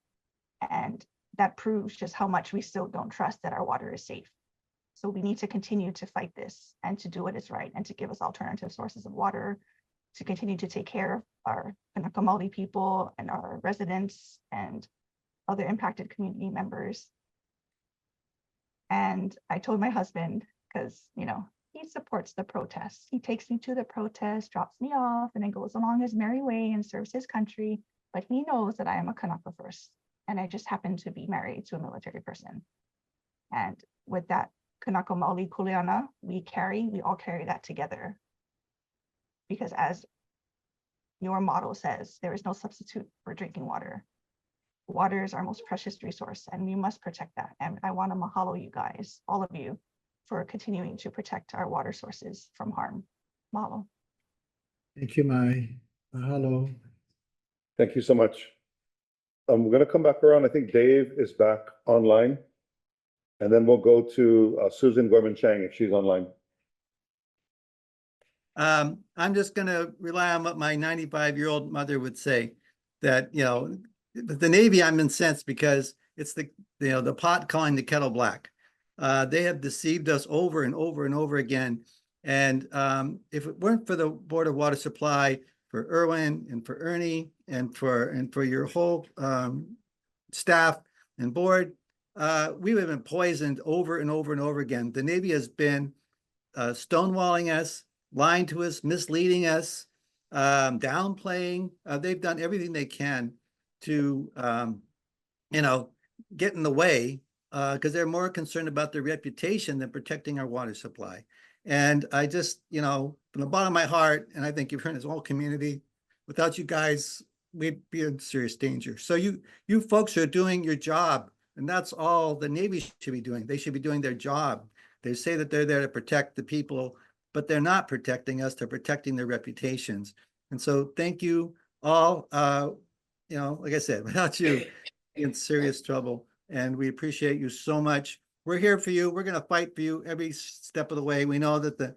S: And that proves just how much we still don't trust that our water is safe. So we need to continue to fight this and to do what is right and to give us alternative sources of water, to continue to take care of our Kanaka Maoli people and our residents and other impacted community members. And I told my husband, because he supports the protests. He takes me to the protest, drops me off, and then goes along his merry way and serves his country. But he knows that I am a Kanaka first, and I just happen to be married to a military person. And with that Kanaka Maoli kuleana, we all carry that together. Because as your motto says, there is no substitute for drinking water. Water is our most precious resource, and we must protect that. And I want to mahalo you guys, all of you, for continuing to protect our water sources from harm. Mahalo.
G: Thank you, Mai. Mahalo.
A: Thank you so much. I'm going to come back around. I think Dave is back online. And then we'll go to Susan Gorman-Chang if she's online.
R: I'm just going to rely on what my 95-year-old mother would say, that, the Navy, I'm incensed because it's the pot calling the kettle black. They have deceived us over and over and over again. And if it weren't for the Board of Water Supply, for Erwin and for Ernie and for your whole staff and board, we would have been poisoned over and over and over again. The Navy has been stonewalling us, lying to us, misleading us, downplaying. They've done everything they can to, get in the way because they're more concerned about their reputation than protecting our water supply. And I just, from the bottom of my heart, and I think you've heard this whole community, without you guys, we'd be in serious danger. So you folks are doing your job, and that's all the Navy should be doing. They should be doing their job. They say that they're there to protect the people, but they're not protecting us. They're protecting their reputations. And so thank you all. Like I said, without you, in serious trouble. And we appreciate you so much. We're here for you. We're going to fight for you every step of the way. We know that the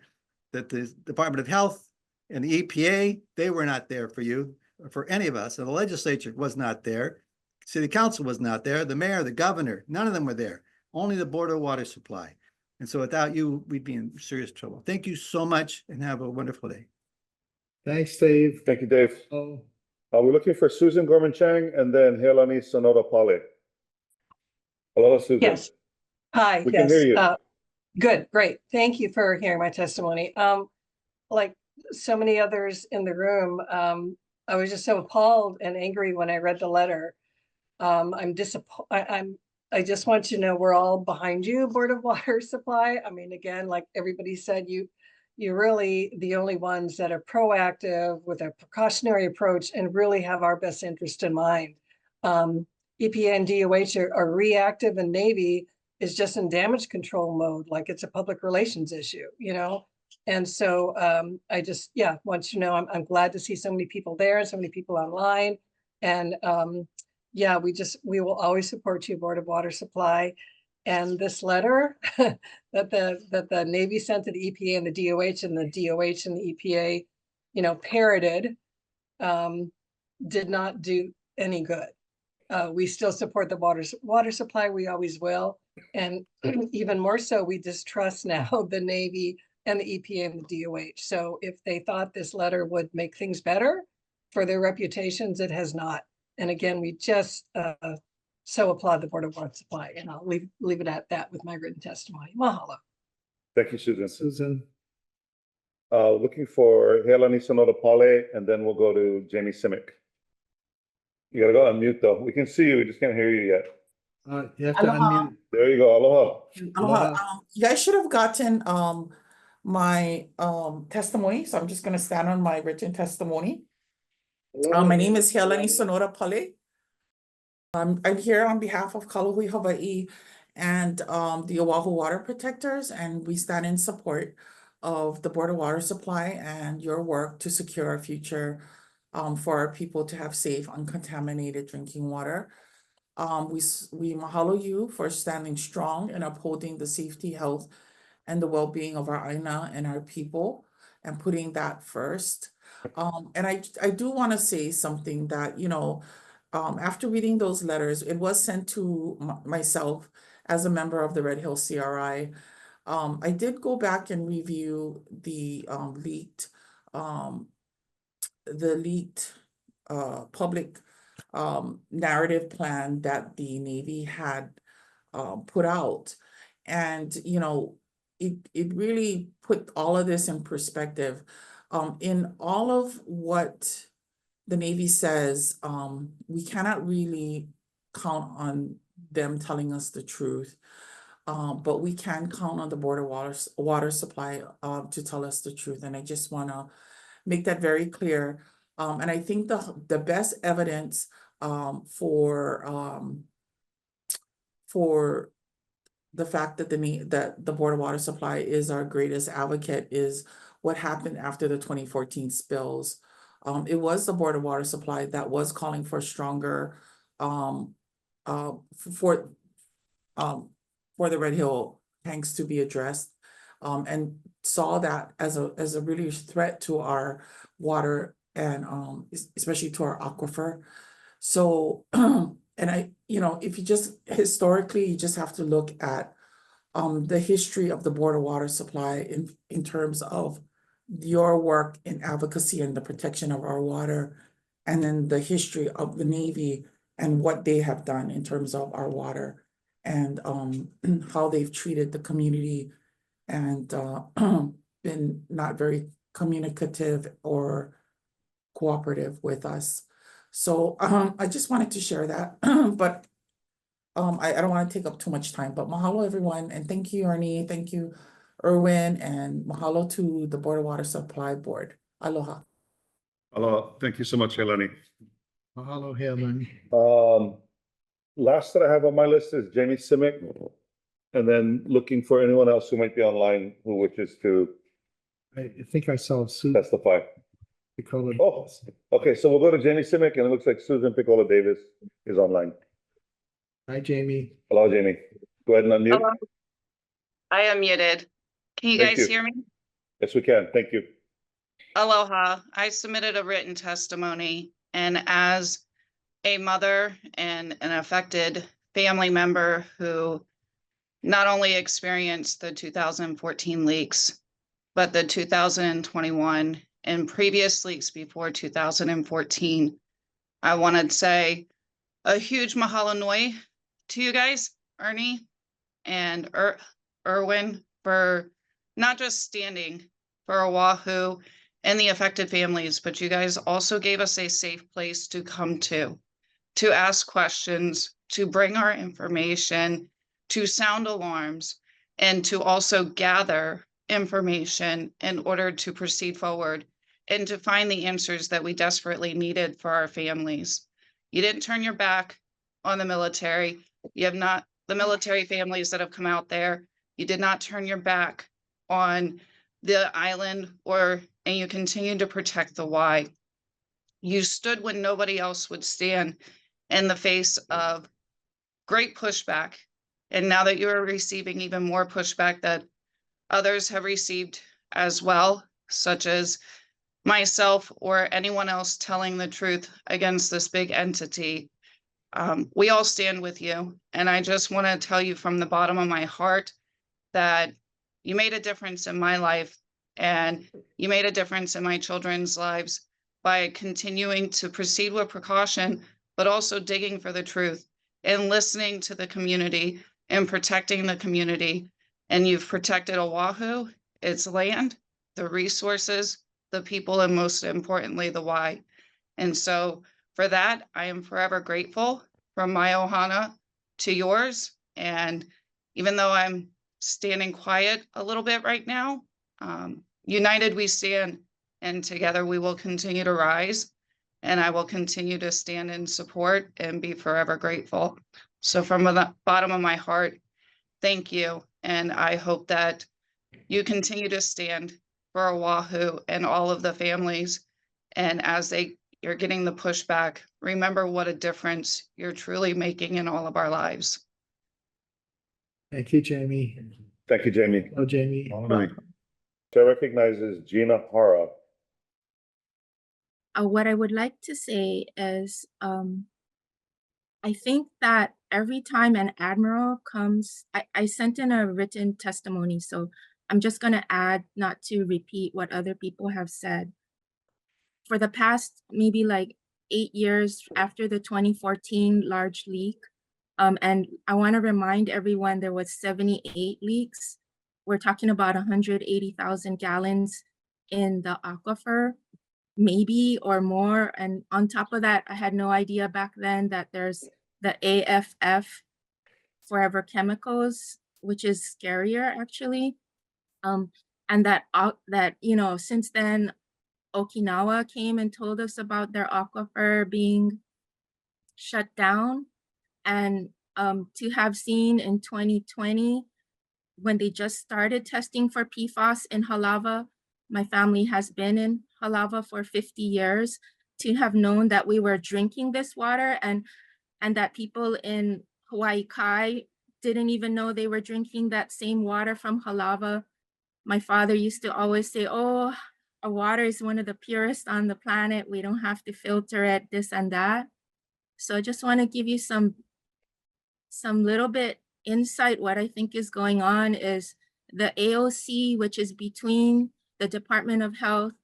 R: Department of Health and the EPA, they were not there for you, for any of us. And the legislature was not there. City Council was not there. The mayor, the governor, none of them were there. Only the Board of Water Supply. And so without you, we'd be in serious trouble. Thank you so much and have a wonderful day.
G: Thanks, Dave.
A: Thank you, Dave.
G: Oh,
A: We're looking for Susan Gorman-Chang and then Helani Sonoda-Pale. Hello, Susan.
T: Yes. Hi.
A: We can hear you.
T: Good, great. Thank you for hearing my testimony. Like so many others in the room, I was just so appalled and angry when I read the letter. I'm disappointed. I just want you to know we're all behind you, Board of Water Supply. I mean, again, like everybody said, you're really the only ones that are proactive with a precautionary approach and really have our best interest in mind. EPA and DOH are reactive, and Navy is just in damage control mode, like it's a public relations issue, And so I just, want you to know I'm glad to see so many people there and so many people online. And we will always support you, Board of Water Supply. And this letter that the Navy sent to the EPA and the DOH, and the DOH and the EPA, you know, parroted, did not do any good. We still support the water supply. We always will. And even more so, we distrust now the Navy and the EPA and the DOH. So if they thought this letter would make things better for their reputations, it has not. And again, we just so applaud the Board of Water Supply, and I'll leave it at that with my written testimony. Mahalo.
A: Thank you, Susan.
G: Susan.
A: Looking for Helani Sonora-Pale, and then we'll go to Jamie Simic. You gotta go on mute though. We can see you, we just can't hear you yet.
G: You have to unmute.
A: There you go. Aloha.
G: Aloha.
U: You guys should have gotten my testimony, so I'm just gonna stand on my written testimony. My name is Helani Sonora-Pale. I'm here on behalf of Kalahui, Hawaii, and the Oahu Water Protectors, and we stand in support of the Board of Water Supply and your work to secure a future for our people to have safe, uncontaminated drinking water. We mahalo you for standing strong and upholding the safety, health, and the well-being of our Aina and our people, and putting that first. And I do want to say something that, you know, after reading those letters, it was sent to myself as a member of the Red Hill CRI. I did go back and review the leaked public narrative plan that the Navy had put out. And, you know, it really put all of this in perspective. In all of what the Navy says, we cannot really count on them telling us the truth. But we can count on the Board of Water Supply to tell us the truth. And I just want to make that very clear. And I think the best evidence for the fact that the Board of Water Supply is our greatest advocate is what happened after the 2014 spills. It was the Board of Water Supply that was calling for stronger for the Red Hill tanks to be addressed, and saw that as a really threat to our water and especially to our aquifer. So and if you just historically, you just have to look at the history of the Board of Water Supply in terms of your work in advocacy and the protection of our water, and then the history of the Navy and what they have done in terms of our water, and how they've treated the community and been not very communicative or cooperative with us. So I just wanted to share that, but I don't want to take up too much time, but mahalo everyone, and thank you, Ernie, thank you, Erwin, and mahalo to the Board of Water Supply Board. Aloha.
A: Aloha. Thank you so much, Helani.
G: Mahalo, Helani.
A: Last that I have on my list is Jamie Simic, and then looking for anyone else who might be online who wishes to
G: I think I saw Susan.
A: testify. Oh, okay, so we'll go to Jamie Simic, and it looks like Susan Piccola Davis is online.
G: Hi, Jamie.
A: Hello, Jamie. Go ahead and unmute.
V: Hello. I am muted. Can you
A: Thank
V: guys
A: you.
V: hear me?
A: Yes, we can. Thank you.
V: Aloha. I submitted a written testimony, and as a mother and an affected family member who not only experienced the 2014 leaks, but the 2021 and previous leaks before 2014, I want to say a huge mahalo nui to you guys, Ernie and Erwin, for not just standing for Oahu and the affected families, but you guys also gave us a safe place to come to ask questions, to bring our information, to sound alarms, and to also gather information in order to proceed forward and to find the answers that we desperately needed for our families. You didn't turn your back on the military. You have not, the military families that have come out there, you did not turn your back on the island, and you continued to protect the Y. You stood when nobody else would stand in the face of great pushback And now that you're receiving even more pushback that others have received as well, such as myself or anyone else telling the truth against this big entity, we all stand with you. And I just want to tell you from the bottom of my heart that you made a difference in my life and you made a difference in my children's lives by continuing to proceed with precaution, but also digging for the truth and listening to the community and protecting the community. And you've protected Oahu, its land, the resources, the people, and most importantly, the why. And so for that, I am forever grateful from my ohana to yours. And even though I'm standing quiet a little bit right now, united we stand, and together we will continue to rise. And I will continue to stand in support and be forever grateful. So from the bottom of my heart, thank you. And I hope that you continue to stand for Oahu and all of the families. And as you're getting the pushback, remember what a difference you're truly making in all of our lives.
G: Thank you, Jamie.
A: Thank you, Jamie.
G: Oh, Jamie.
A: Chair recognizes Gina Hara.
S: What I would like to say is, I think that every time an admiral comes, I sent in a written testimony, so I'm just going to add, not to repeat what other people have said. For the past maybe like 8 years after the 2014 large leak, and I want to remind everyone there was 78 leaks. We're talking about 180,000 gallons in the aquifer, maybe or more. And on top of that, I had no idea back then that there's the AFF, Forever Chemicals, which is scarier actually. And that since then, Okinawa came and told us about their aquifer being shut down. And to have seen in 2020, when they just started testing for PFAS in Halava, my family has been in Halava for 50 years, to have known that we were drinking this water and that people in Hawaii Kai didn't even know they were drinking that same water from Halava. My father used to always say, oh, our water is one of the purest on the planet. We don't have to filter it, this and that. So I just want to give you some little bit insight. What I think is going on is the AOC, which is between the Department of Health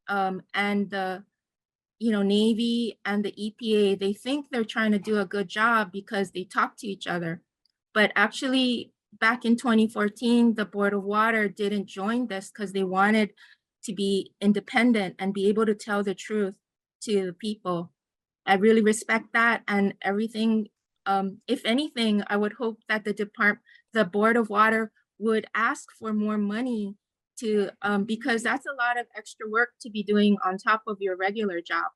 S: and the Navy and the EPA, they think they're trying to do a good job because they talk to each other. But actually, back in 2014, the Board of Water didn't join this because they wanted to be independent and be able to tell the truth to the people. I really respect that and everything. If anything, I would hope that the Board of Water would ask for more money to, because that's a lot of extra work to be doing on top of your regular job.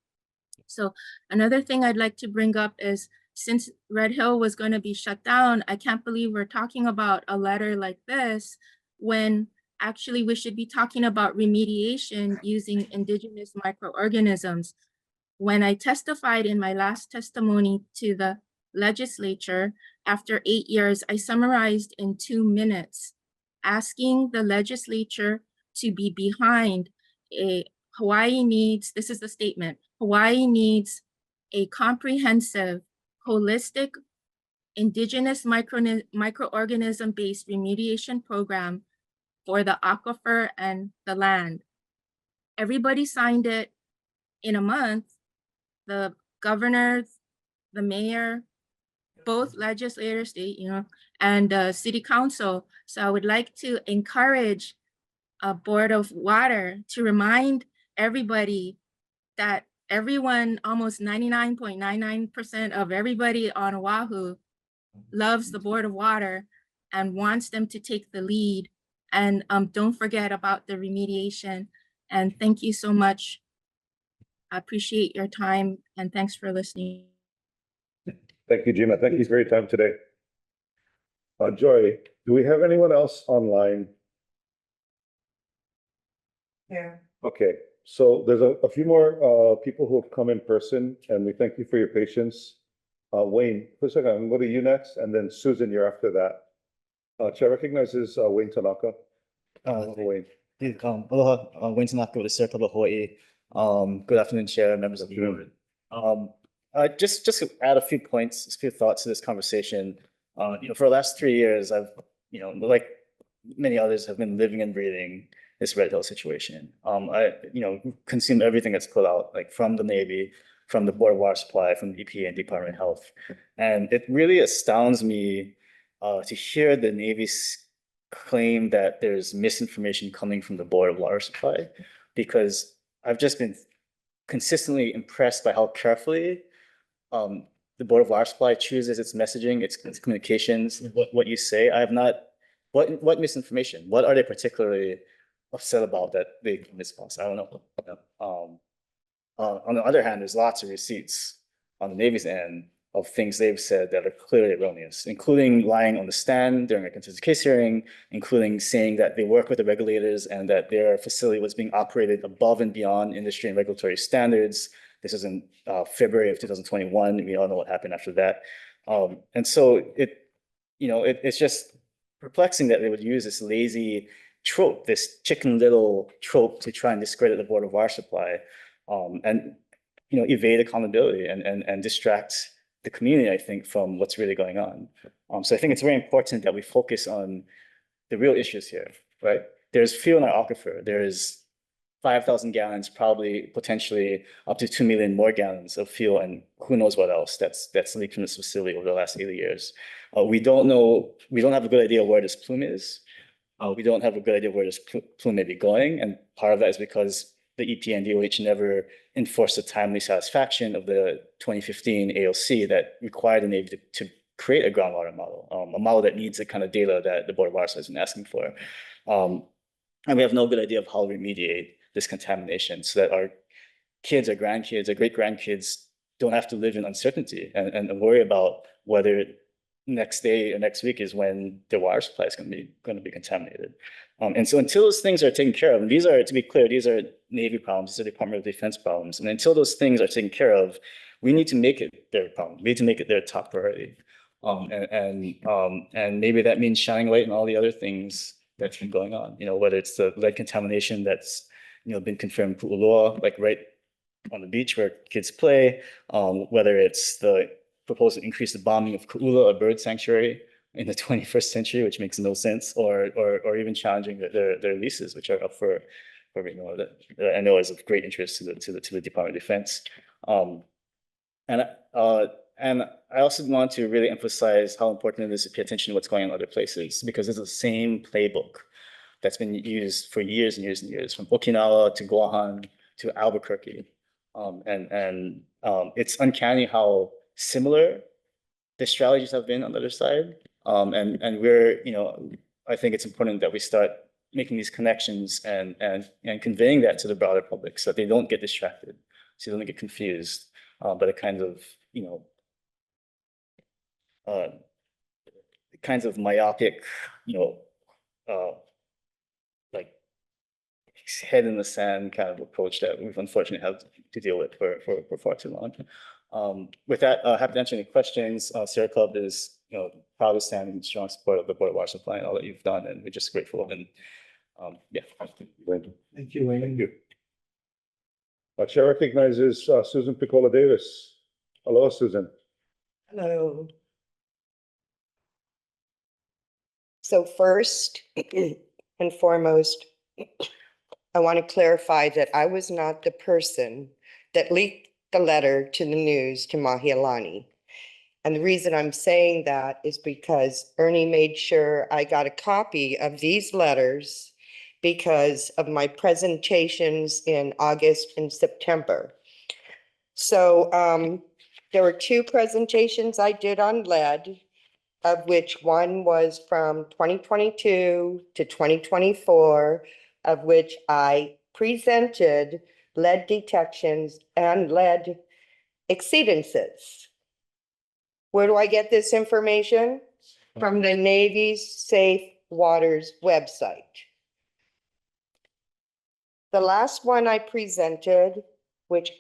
S: So another thing I'd like to bring up is, since Red Hill was going to be shut down, I can't believe we're talking about a letter like this when actually we should be talking about remediation using indigenous microorganisms. When I testified in my last testimony to the legislature, after 8 years, I summarized in 2 minutes, asking the legislature to be behind Hawaii needs, this is the statement, Hawaii needs a comprehensive, holistic, indigenous microorganism-based remediation program for the aquifer and the land. Everybody signed it in a month. The governor, the mayor, both legislators, state, and city council. So I would like to encourage a Board of Water to remind everybody that everyone, almost 99.99% of everybody on Oahu loves the Board of Water and wants them to take the lead. And don't forget about the remediation. And thank you so much. I appreciate your time and thanks for listening.
A: Thank you, Gina. Thank you for your time today. Joy, do we have anyone else online?
U: Yeah.
A: Okay, so there's a few more people who have come in person, and we thank you for your patience. Wayne, for a second, I'm going to you next, and then Susan, you're after that. Chair recognizes Wayne Tanaka. Wayne.
B: Aloha, Wayne Tanaka with the Sierra Club of Hawaii. Good afternoon, Chair, members of the board. Just to add a few points, a few thoughts to this conversation. For the last 3 years, I've, like many others, have been living and breathing this Red Hill situation. I, consume everything that's put out, like from the Navy, from the Board of Water Supply, from the EPA and Department of Health. And it really astounds me to hear the Navy's claim that there's misinformation coming from the Board of Water Supply, because I've just been consistently impressed by how carefully the Board of Water Supply chooses its messaging, its communications, what you say. I have not, what misinformation? What are they particularly upset about that they mispass? I don't know. On the other hand, there's lots of receipts on the Navy's end of things they've said that are clearly erroneous, including lying on the stand during a contested case hearing, including saying that they work with the regulators and that their facility was being operated above and beyond industry and regulatory standards. This is in February of 2021. We all know what happened after that. And so it's just perplexing that they would use this lazy trope, this Chicken Little trope, to try and discredit the Board of Water Supply, and evade accountability and distract the community, I think, from what's really going on. So I think it's very important that we focus on the real issues here, right? There's fuel in our aquifer. There's 5,000 gallons, probably potentially up to 2 million more gallons of fuel, and who knows what else that's leaked from this facility over the last 80 years. We don't know, we don't have a good idea where this plume is. We don't have a good idea where this plume may be going. And part of that is because the EPA and DOH never enforced the timely satisfaction of the 2015 AOC that required the Navy to create a groundwater model, a model that needs the kind of data that the Board of Water Supply has been asking for. And we have no good idea of how to remediate this contamination so that our kids, our grandkids, our great-grandkids don't have to live in uncertainty and worry about whether next day or next week is when their water supply is going to be contaminated. And so until those things are taken care of, and these are, to be clear, these are Navy problems, these are Department of Defense problems. And until those things are taken care of, we need to make it their problem. We need to make it their top priority. And maybe that means shining light on all the other things that's been going on, whether it's the lead contamination that's, been confirmed in Pu'uloa, like right on the beach where kids play, whether it's the proposal to increase the bombing of Ku'ula, a bird sanctuary, in the 21st century, which makes no sense, or even challenging their leases, which are up for renewal. That I know is of great interest to the Department of Defense. And I also want to really emphasize how important it is to pay attention to what's going on in other places, because it's the same playbook that's been used for years and years and years, from Okinawa to Guam to Albuquerque. It's uncanny how similar the strategies have been on the other side. And we're, I think it's important that we start making these connections and conveying that to the broader public so that they don't get distracted, so they don't get confused by the kinds of myopic, like head in the sand kind of approach that we've unfortunately had to deal with for far too long. With that, happy to answer any questions. Sierra Club is, proud to stand in strong support of the Board of Water Supply and all that you've done, and we're just grateful. And yeah.
A: Thank you.
G: Thank you, Wayne.
A: Thank you. Chair recognizes Susan Piccola Davis. Hello, Susan.
C: Hello. So first and foremost, I want to clarify that I was not the person that leaked the letter to the news to Mahialani. And the reason I'm saying that is because Ernie made sure I got a copy of these letters because of my presentations in August and September. So there were 2 presentations I did on lead, of which one was from 2022 to 2024, of which I presented lead detections and lead exceedances. Where do I get this information? From the Navy's Safe Waters website. The last one I presented, which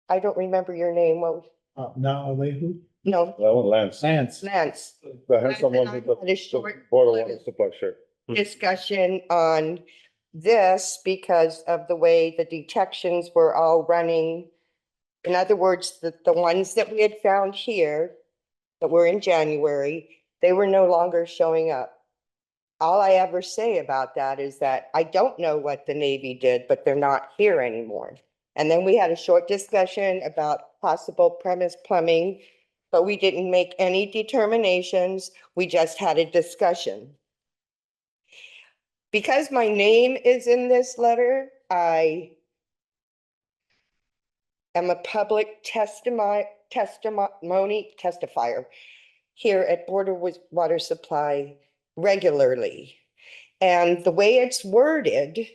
C: I don't remember your name,
G: Now, Alehu?
C: No,
A: That one, Lance.
C: Lance.
A: The handsome one with
C: Had a
A: the
C: short
A: Board of Water Supply shirt.
C: discussion on this because of the way the detections were all running. In other words, the ones that we had found here that were in January, they were no longer showing up. All I ever say about that is that I don't know what the Navy did, but they're not here anymore. And then we had a short discussion about possible premise plumbing, but we didn't make any determinations. We just had a discussion. Because my name is in this letter, I am a public testifier here at Board of Water Supply regularly. And the way it's worded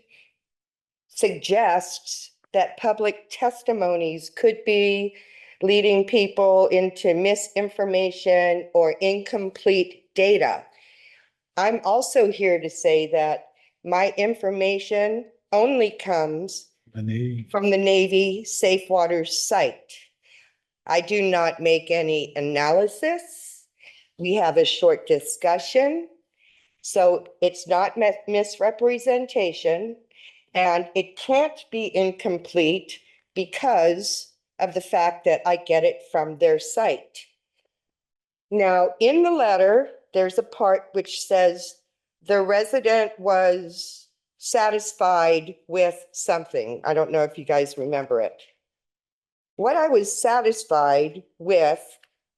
C: suggests that public testimonies could be leading people into misinformation or incomplete data. I'm also here to say that my information only comes from the Navy Safe Waters site. I do not make any analysis. We have a short discussion. So it's not misrepresentation, and it can't be incomplete because of the fact that I get it from their site. Now, in the letter, there's a part which says the resident was satisfied with something. I don't know if you guys remember it. What I was satisfied with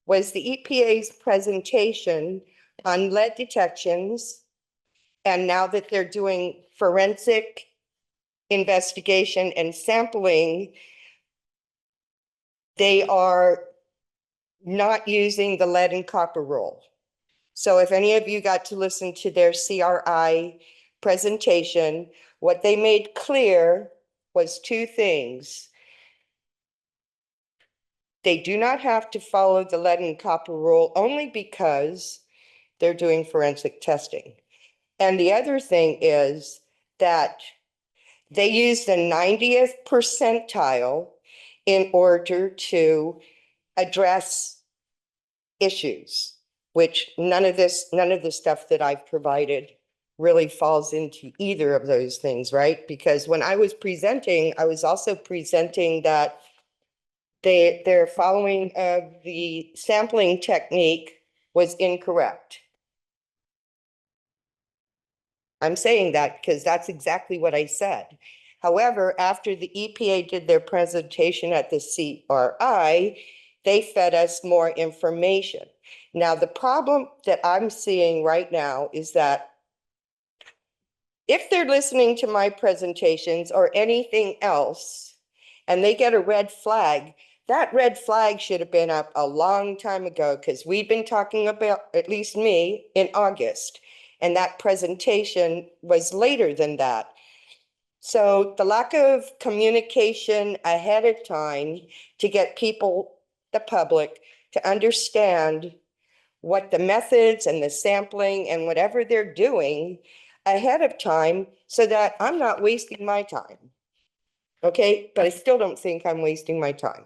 C: was the EPA's presentation on lead detections. And now that they're doing forensic investigation and sampling, they are not using the lead and copper rule. So if any of you got to listen to their CRI presentation, what they made clear was two things. They do not have to follow the lead and copper rule only because they're doing forensic testing. And the other thing is that they use the 90th percentile in order to address issues, which none of the stuff that I've provided really falls into either of those things, right? Because when I was presenting, I was also presenting that their following of the sampling technique was incorrect. I'm saying that because that's exactly what I said. However, after the EPA did their presentation at the CRI, they fed us more information. Now, the problem that I'm seeing right now is that if they're listening to my presentations or anything else, and they get a red flag, that red flag should have been up a long time ago because we've been talking about, at least me, in August. And that presentation was later than that. So the lack of communication ahead of time to get people, the public, to understand what the methods and the sampling and whatever they're doing ahead of time so that I'm not wasting my time. Okay, but I still don't think I'm wasting my time.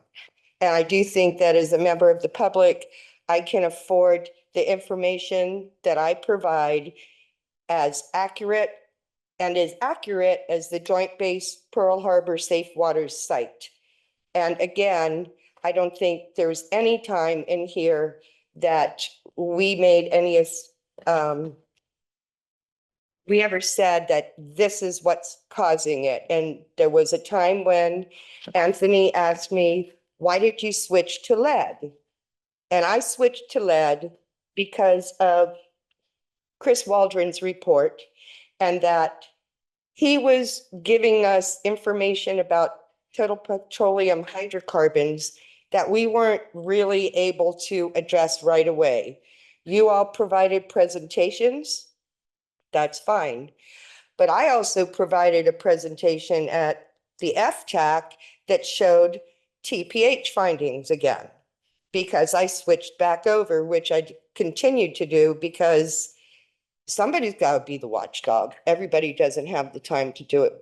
C: And I do think that as a member of the public, I can afford the information that I provide as accurate and as accurate as the Joint Base Pearl Harbor Safe Waters site. And again, I don't think there's any time in here that we made any, we ever said that this is what's causing it. And there was a time when Anthony asked me, why did you switch to lead? And I switched to lead because of Chris Waldron's report and that he was giving us information about total petroleum hydrocarbons that we weren't really able to address right away. You all provided presentations, that's fine. But I also provided a presentation at the FTAC that showed TPH findings again, because I switched back over, which I continued to do because somebody's got to be the watchdog. Everybody doesn't have the time to do it.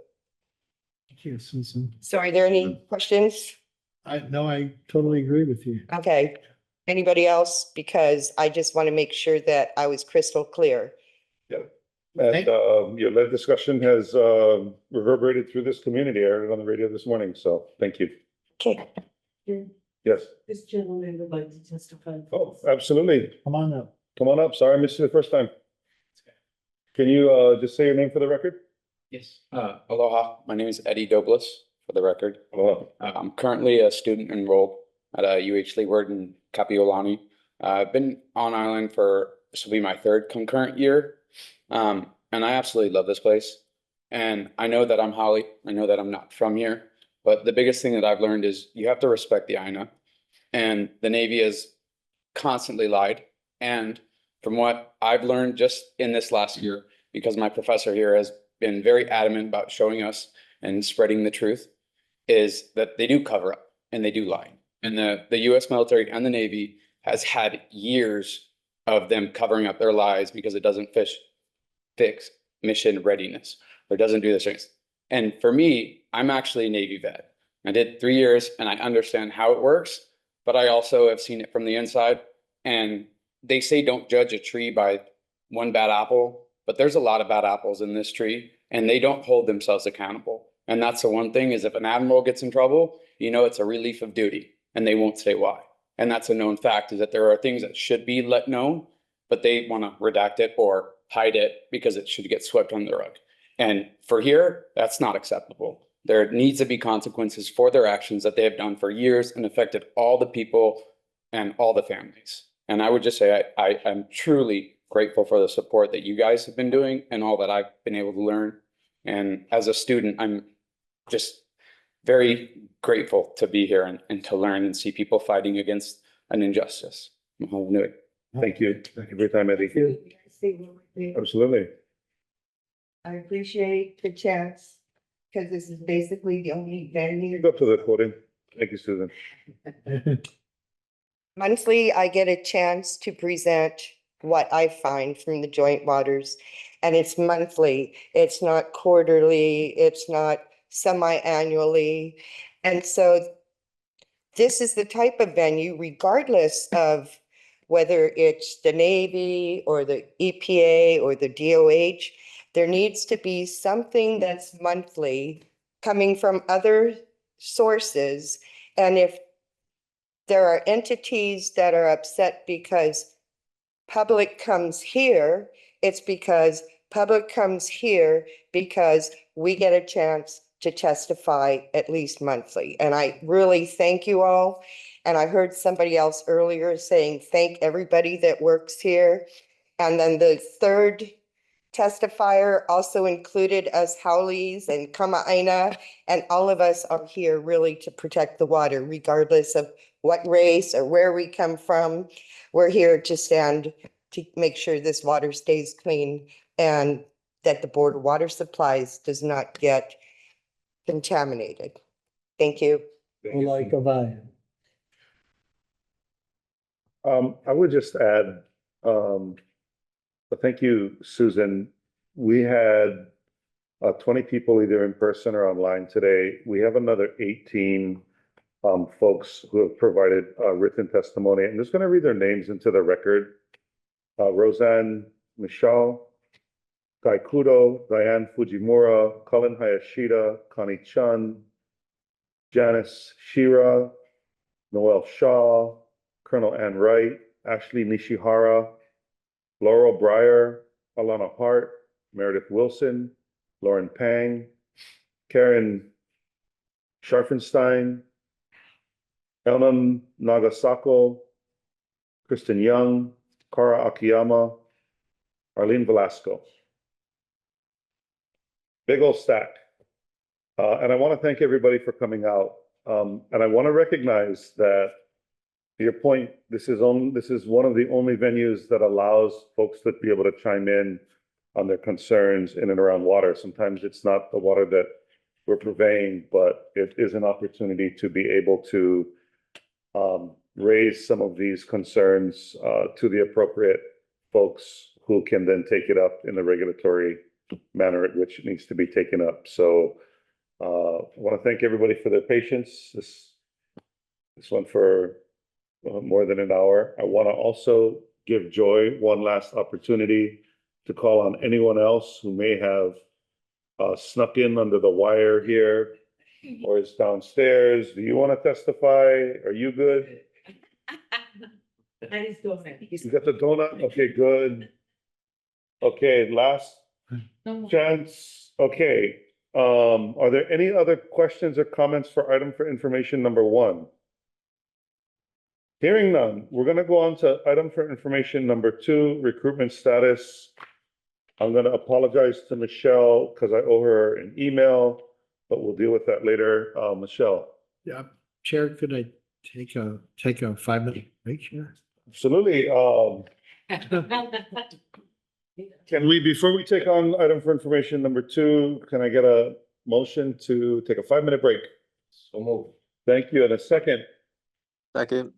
G: Thank you, Susan.
C: So are there any questions?
G: No, I totally agree with you.
C: Okay. Anybody else? Because I just want to make sure that I was crystal clear.
A: Yeah. And your lead discussion has reverberated through this community. I heard it on the radio this morning, so thank you.
C: Okay.
A: Yes.
E: This gentleman would like to testify.
A: Oh, absolutely.
G: Come on up.
A: Come on up. Sorry, I missed you the first time. Can you just say your name for the record?
H: Yes. Aloha, my name is Eddie Doblis, for the record.
A: Hello.
H: I'm currently a student enrolled at UH Leeward in Kapiolani. I've been on island for, this will be my third concurrent year. And I absolutely love this place. And I know that I'm Holly. I know that I'm not from here. But the biggest thing that I've learned is you have to respect the INA. And the Navy has constantly lied. And from what I've learned just in this last year, because my professor here has been very adamant about showing us and spreading the truth, is that they do cover up and they do lie. And the US military and the Navy has had years of them covering up their lies because it doesn't fix mission readiness or doesn't do those things. And for me, I'm actually a Navy vet. I did 3 years and I understand how it works, but I also have seen it from the inside. And they say don't judge a tree by one bad apple, but there's a lot of bad apples in this tree and they don't hold themselves accountable. And that's the one thing, is if an admiral gets in trouble, you know it's a relief of duty and they won't say why. And that's a known fact, is that there are things that should be let known, but they want to redact it or hide it because it should get swept under the rug. And for here, that's not acceptable. There needs to be consequences for their actions that they have done for years and affected all the people and all the families. And I would just say I'm truly grateful for the support that you guys have been doing and all that I've been able to learn. And as a student, I'm just very grateful to be here and to learn and see people fighting against an injustice. Mahalo.
A: Thank you. Thank you for your time, Eddie. Absolutely.
C: I appreciate the chance, because this is basically the only venue.
A: Go up to the podium. Thank you, Susan.
C: Monthly, I get a chance to present what I find from the joint waters. And it's monthly. It's not quarterly. It's not semi-annually. And so this is the type of venue, regardless of whether it's the Navy or the EPA or the DOH, there needs to be something that's monthly coming from other sources. And if there are entities that are upset because public comes here, it's because public comes here because we get a chance to testify at least monthly. And I really thank you all. And I heard somebody else earlier saying, thank everybody that works here. And then the third testifier also included us Howleys and Kama'aina, and all of us are here really to protect the water, regardless of what race or where we come from. We're here to stand to make sure this water stays clean and that the Board of Water Supplies does not get contaminated. Thank you.
A: I would just add, but thank you, Susan. We had 20 people either in person or online today. We have another 18 folks who have provided written testimony. I'm just going to read their names into the record. Roseanne Michelle, Guy Kudo, Diane Fujimura, Colin Hayashida, Connie Chun, Janice Shira, Noel Shaw, Colonel Ann Wright, Ashley Nishihara, Laurel Breyer, Alana Hart, Meredith Wilson, Lauren Pang, Karen Scharfenstein, Elnam Nagasako, Kristen Young, Kara Akiyama, Arlene Velasco. Big old stack. And I want to thank everybody for coming out. And I want to recognize that, to your point, this is one of the only venues that allows folks to be able to chime in on their concerns in and around water. Sometimes it's not the water that we're purveying, but it is an opportunity to be able to raise some of these concerns to the appropriate folks who can then take it up in the regulatory manner at which it needs to be taken up. So I want to thank everybody for their patience. This one for more than an hour. I want to also give Joy one last opportunity to call on anyone else who may have snuck in under the wire here or is downstairs. Do you want to testify? Are you good? You got the donut? Okay, good. Okay, last chance. Okay. Are there any other questions or comments for item for information number 1? Hearing none, we're gonna go on to item for information number 2, recruitment status. I'm gonna apologize to Michelle because I owe her an email, but we'll deal with that later. Michelle.
G: Yeah, Chair, could I take a 5-minute break here?
A: Absolutely. Can we, before we take on item for information number 2, can I get a motion to take a 5-minute break?
J: So move.
A: Thank you. And a second.
D: Second.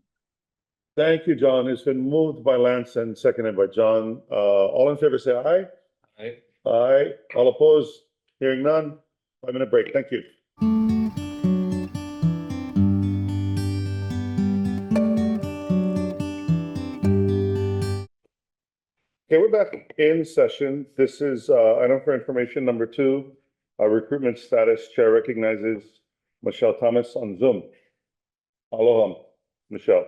A: Thank you, John. It's been moved by Lance and seconded by John. All in favor, say aye.
J: Aye.
A: Aye. All opposed? Hearing none. 5-minute break. Thank you. Okay, we're back in session. This is item for information number 2, recruitment status. Chair recognizes Michelle Thomas on Zoom. Aloha, Michelle.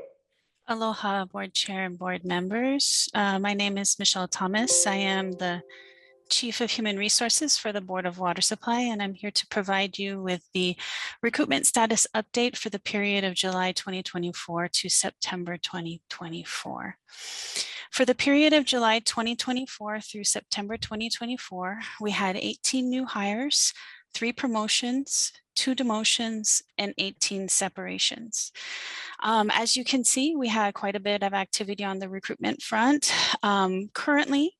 I: Aloha, board chair and board members. My name is Michelle Thomas. I am the Chief of Human Resources for the Board of Water Supply, and I'm here to provide you with the recruitment status update for the period of July 2024 to September 2024. For the period of July 2024 through September 2024, we had 18 new hires, 3 promotions, 2 demotions, and 18 separations. As you can see, we had quite a bit of activity on the recruitment front. Currently,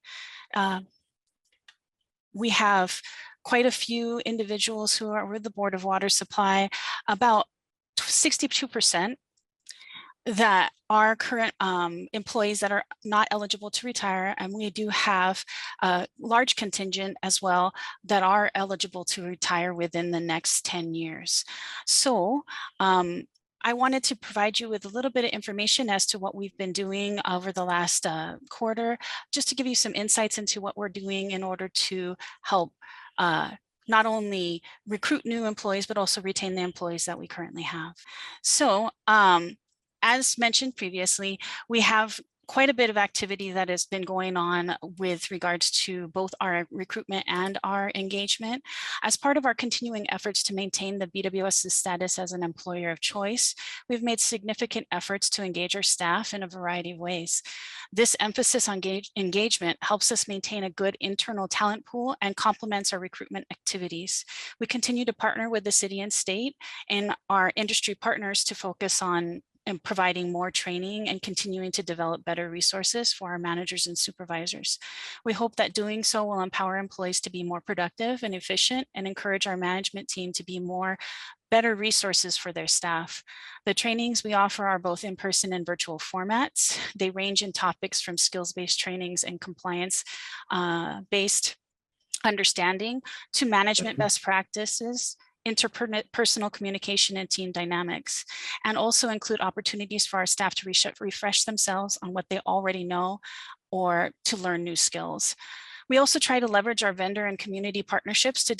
I: we have quite a few individuals who are with the Board of Water Supply, about 62% that are current employees that are not eligible to retire, and we do have a large contingent as well that are eligible to retire within the next 10 years. So I wanted to provide you with a little bit of information as to what we've been doing over the last quarter, just to give you some insights into what we're doing in order to help not only recruit new employees, but also retain the employees that we currently have. So as mentioned previously, we have quite a bit of activity that has been going on with regards to both our recruitment and our engagement. As part of our continuing efforts to maintain the BWS's status as an employer of choice, we've made significant efforts to engage our staff in a variety of ways. This emphasis on engagement helps us maintain a good internal talent pool and complements our recruitment activities. We continue to partner with the city and state and our industry partners to focus on and providing more training and continuing to develop better resources for our managers and supervisors. We hope that doing so will empower employees to be more productive and efficient and encourage our management team to be better resources for their staff. The trainings we offer are both in-person and virtual formats. They range in topics from skills-based trainings and compliance-based understanding to management best practices, interpersonal communication and team dynamics, and also include opportunities for our staff to refresh themselves on what they already know or to learn new skills. We also try to leverage our vendor and community partnerships to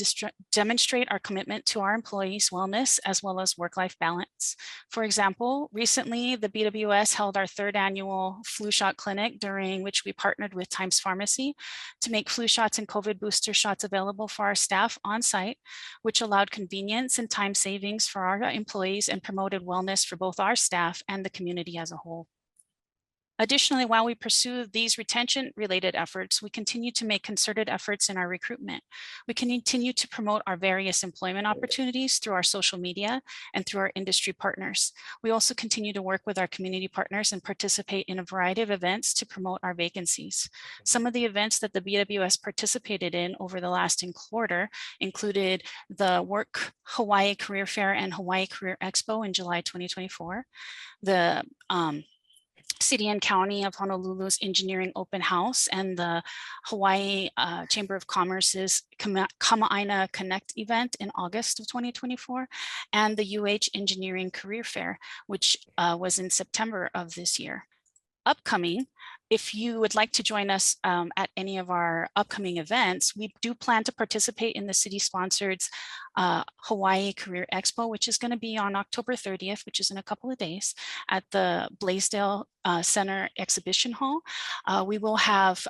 I: demonstrate our commitment to our employees' wellness as well as work-life balance. For example, recently the BWS held our 3rd annual flu shot clinic, during which we partnered with Times Pharmacy to make flu shots and COVID booster shots available for our staff on site, which allowed convenience and time savings for our employees and promoted wellness for both our staff and the community as a whole. Additionally, while we pursue these retention-related efforts, we continue to make concerted efforts in our recruitment. We continue to promote our various employment opportunities through our social media and through our industry partners. We also continue to work with our community partners and participate in a variety of events to promote our vacancies. Some of the events that the BWS participated in over the last quarter included the Work Hawaii Career Fair and Hawaii Career Expo in July 2024, the City and County of Honolulu's Engineering Open House and the Hawaii Chamber of Commerce's Kama'aina Connect event in August of 2024, and the UH Engineering Career Fair, which was in September of this year. Upcoming, if you would like to join us at any of our upcoming events, we do plan to participate in the city-sponsored Hawaii Career Expo, which is going to be on October 30th, which is in a couple of days, at the Blaisdell Center Exhibition Hall. We will have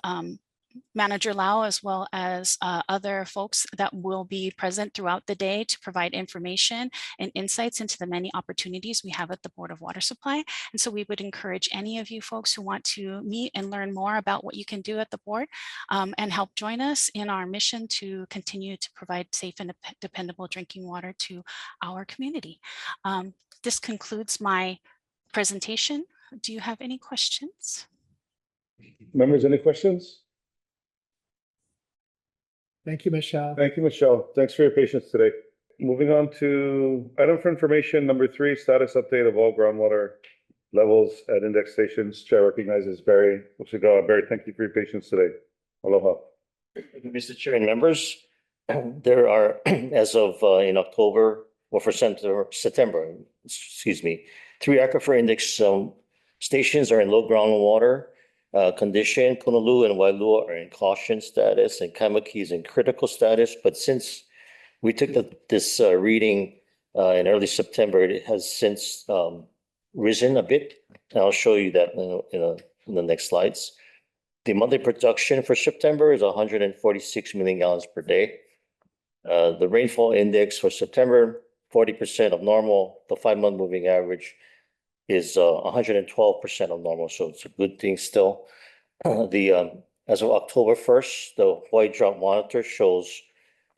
I: Manager Lau, as well as other folks that will be present throughout the day to provide information and insights into the many opportunities we have at the Board of Water Supply. And so we would encourage any of you folks who want to meet and learn more about what you can do at the board and help join us in our mission to continue to provide safe and dependable drinking water to our community. This concludes my presentation. Do you have any questions?
A: Members, any questions?
G: Thank you, Michelle.
A: Thank you, Michelle. Thanks for your patience today. Moving on to item for information number 3, status update of all groundwater levels at index stations. Chair recognizes Barry Usigawa. Barry, thank you for your patience today. Aloha.
D: Mr. Chair and members, there are, as of in October, or for September, excuse me, 3 aquifer index stations are in low groundwater condition. Punaluu and Wailua are in caution status, and Kaimuki is in critical status. But since we took this reading in early September, it has since risen a bit. And I'll show you that in the next slides. The monthly production for September is 146 million gallons per day. The rainfall index for September, 40% of normal. The 5-month moving average is 112% of normal, so it's a good thing still. As of October 1st, the Hawaii Drought Monitor shows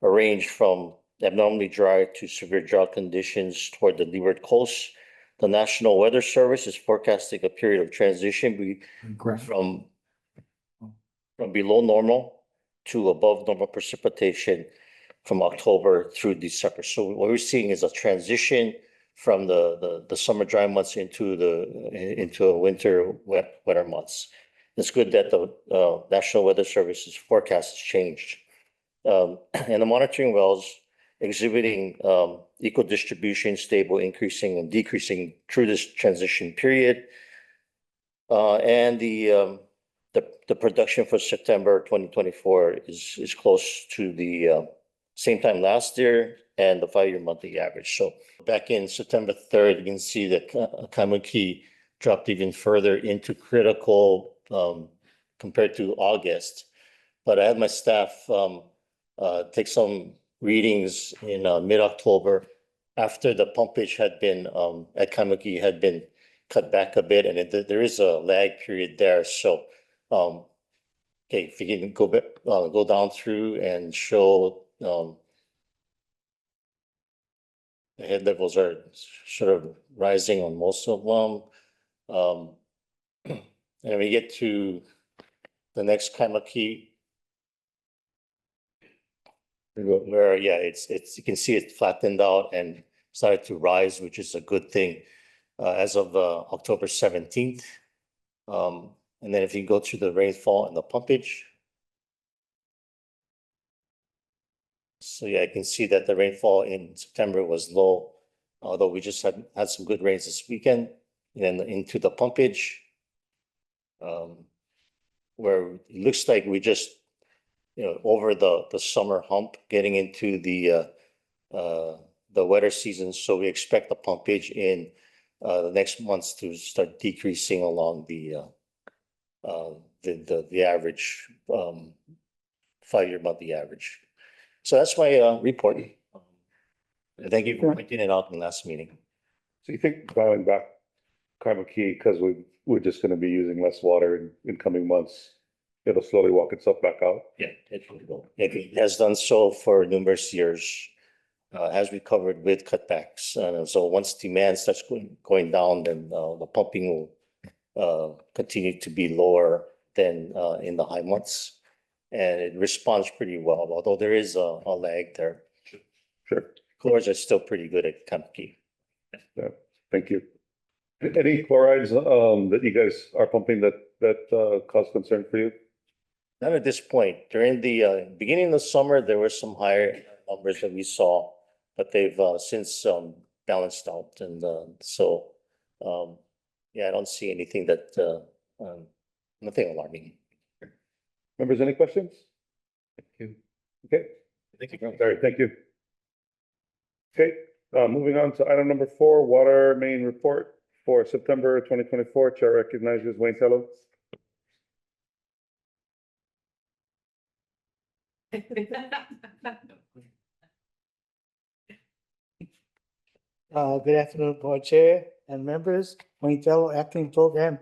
D: a range from abnormally dry to severe drought conditions toward the leeward coast. The National Weather Service is forecasting a period of transition from below normal to above normal precipitation from October through December. So what we're seeing is a transition from the summer dry months into a winter wetter months. It's good that the National Weather Service's forecast has changed. And the monitoring wells exhibiting equal distribution, stable, increasing and decreasing through this transition period. And the production for September 2024 is close to the same time last year and the 5-year monthly average. So back in September 3rd, you can see that Kaimuki dropped even further into critical compared to August. But I had my staff take some readings in mid-October after the pumpage had been at Kaimuki had been cut back a bit, and there is a lag period there. So okay, if you can go down through and show the head levels are sort of rising on most of them. And we get to the next Kaimuki, where it's you can see it flattened out and started to rise, which is a good thing as of October 17th. And then if you go to the rainfall and the pumpage. So yeah, I can see that the rainfall in September was low, although we just had some good rains this weekend. And then into the pumpage, where it looks like we just, over the summer hump, getting into the wetter season. So we expect the pumpage in the next months to start decreasing along the average 5-year monthly average. So that's my report. Thank you for pointing it out in the last meeting.
A: So you think dialing back Kaimuki, because we're just going to be using less water in coming months, it'll slowly walk itself back out?
D: Yeah, it will. It has done so for numerous years, has recovered with cutbacks. So once demand starts going down, then the pumping will continue to be lower than in the high months. And it responds pretty well, although there is a lag there.
A: Sure.
D: Cores are still pretty good at Kaimuki.
A: Yeah, thank you. Any chlorides, that you guys are pumping that cause concern for you?
D: Not at this point. During the beginning of the summer, there were some higher numbers that we saw, but they've since balanced out. And so, yeah, I don't see anything that, nothing alarming.
A: Members, any questions?
B: Thank you.
A: Okay,
B: Thank you.
A: sorry, thank you. Okay, moving on to item number 4, water main report for September 2024. Chair recognizes Wayne Tello.
K: Good afternoon, Board Chair and members. Wayne Tello, Acting Program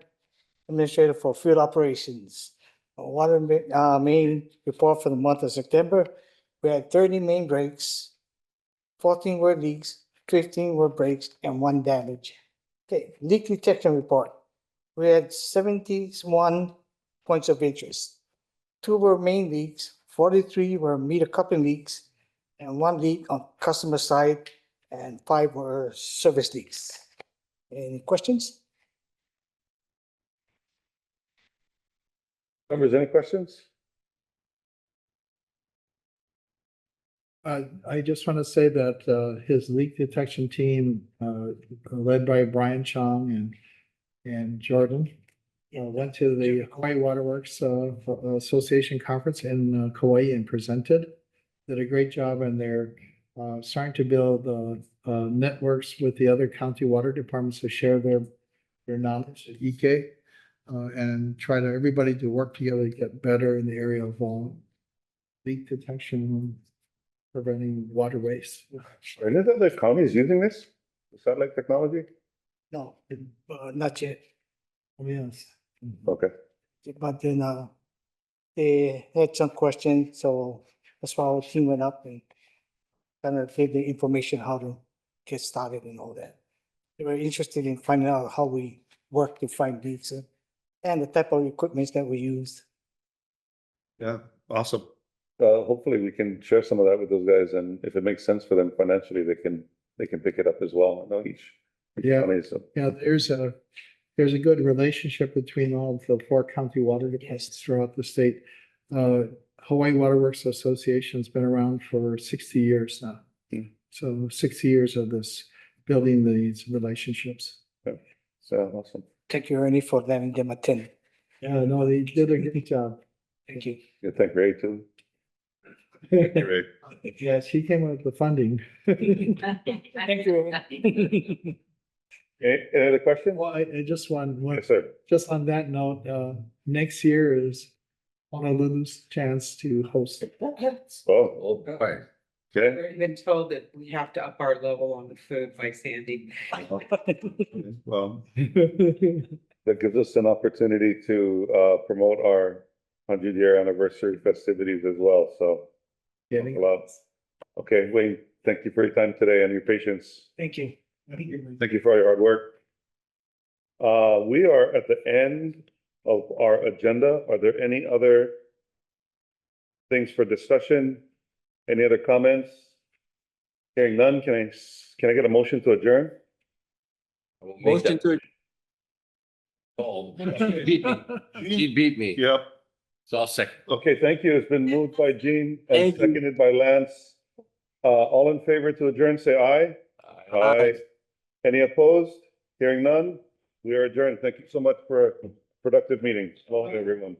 K: Administrator for Field Operations. Water main report for the month of September. We had 30 main breaks, 14 were leaks, 15 were breaks, and 1 damage. Okay, leak detection report. We had 71 points of interest. 2 were main leaks, 43 were meter coupling leaks, and 1 leak on customer side, and 5 were service leaks. Any questions?
A: Members, any questions?
G: I just want to say that his leak detection team, led by Brian Chong and Jordan, went to the Hawaii Waterworks Association conference in Kauai and presented. Did a great job, and they're starting to build networks with the other county water departments to share their knowledge at EK, and try to everybody to work together to get better in the area of leak detection, preventing water waste.
A: Are any other counties using this satellite technology?
K: No, not yet.
G: Oh, yes.
A: Okay.
K: But then they had some questions, so that's why our team went up and kind of gave the information how to get started and all that. They were interested in finding out how we work to find leaks and the type of equipment that we used.
A: Yeah, awesome. Hopefully we can share some of that with those guys, and if it makes sense for them financially, they can pick it up as well. I know each
G: Yeah,
A: county, so.
G: yeah, there's a good relationship between all the 4 county water departments throughout the state. Hawaii Waterworks Association's been around for 60 years now. So 60 years of this, building these relationships.
A: Yeah, so awesome.
K: Thank you, Ernie, for letting them attend.
G: Yeah, no, they did a good job.
K: Thank you.
A: Yeah, thank Ray too. Thank you, Ray.
G: Yes, he came up with the funding.
K: Thank you.
A: Any other questions?
G: Well, I just want,
A: Yes, sir.
G: just on that note, next year is Honolulu's chance to host.
A: Oh, okay.
E: We've been told that we have to up our level on the food by Sandy.
A: Well, that gives us an opportunity to promote our 100-year anniversary festivities as well, so.
G: Getting
A: a lot. Okay, Wayne, thank you for your time today and your patience.
K: Thank you.
A: Thank you for all your hard work. We are at the end of our agenda. Are there any other things for discussion? Any other comments? Hearing none, can I get a motion to adjourn?
L: Motion to. Oh, she beat me.
A: Yep.
L: So I'll second.
A: Okay, thank you. It's been moved by Gene and
L: Thank you.
A: seconded by Lance. All in favor to adjourn, say aye. Aye. Any opposed? Hearing none, we are adjourned. Thank you so much for a productive meeting. Hello, everyone.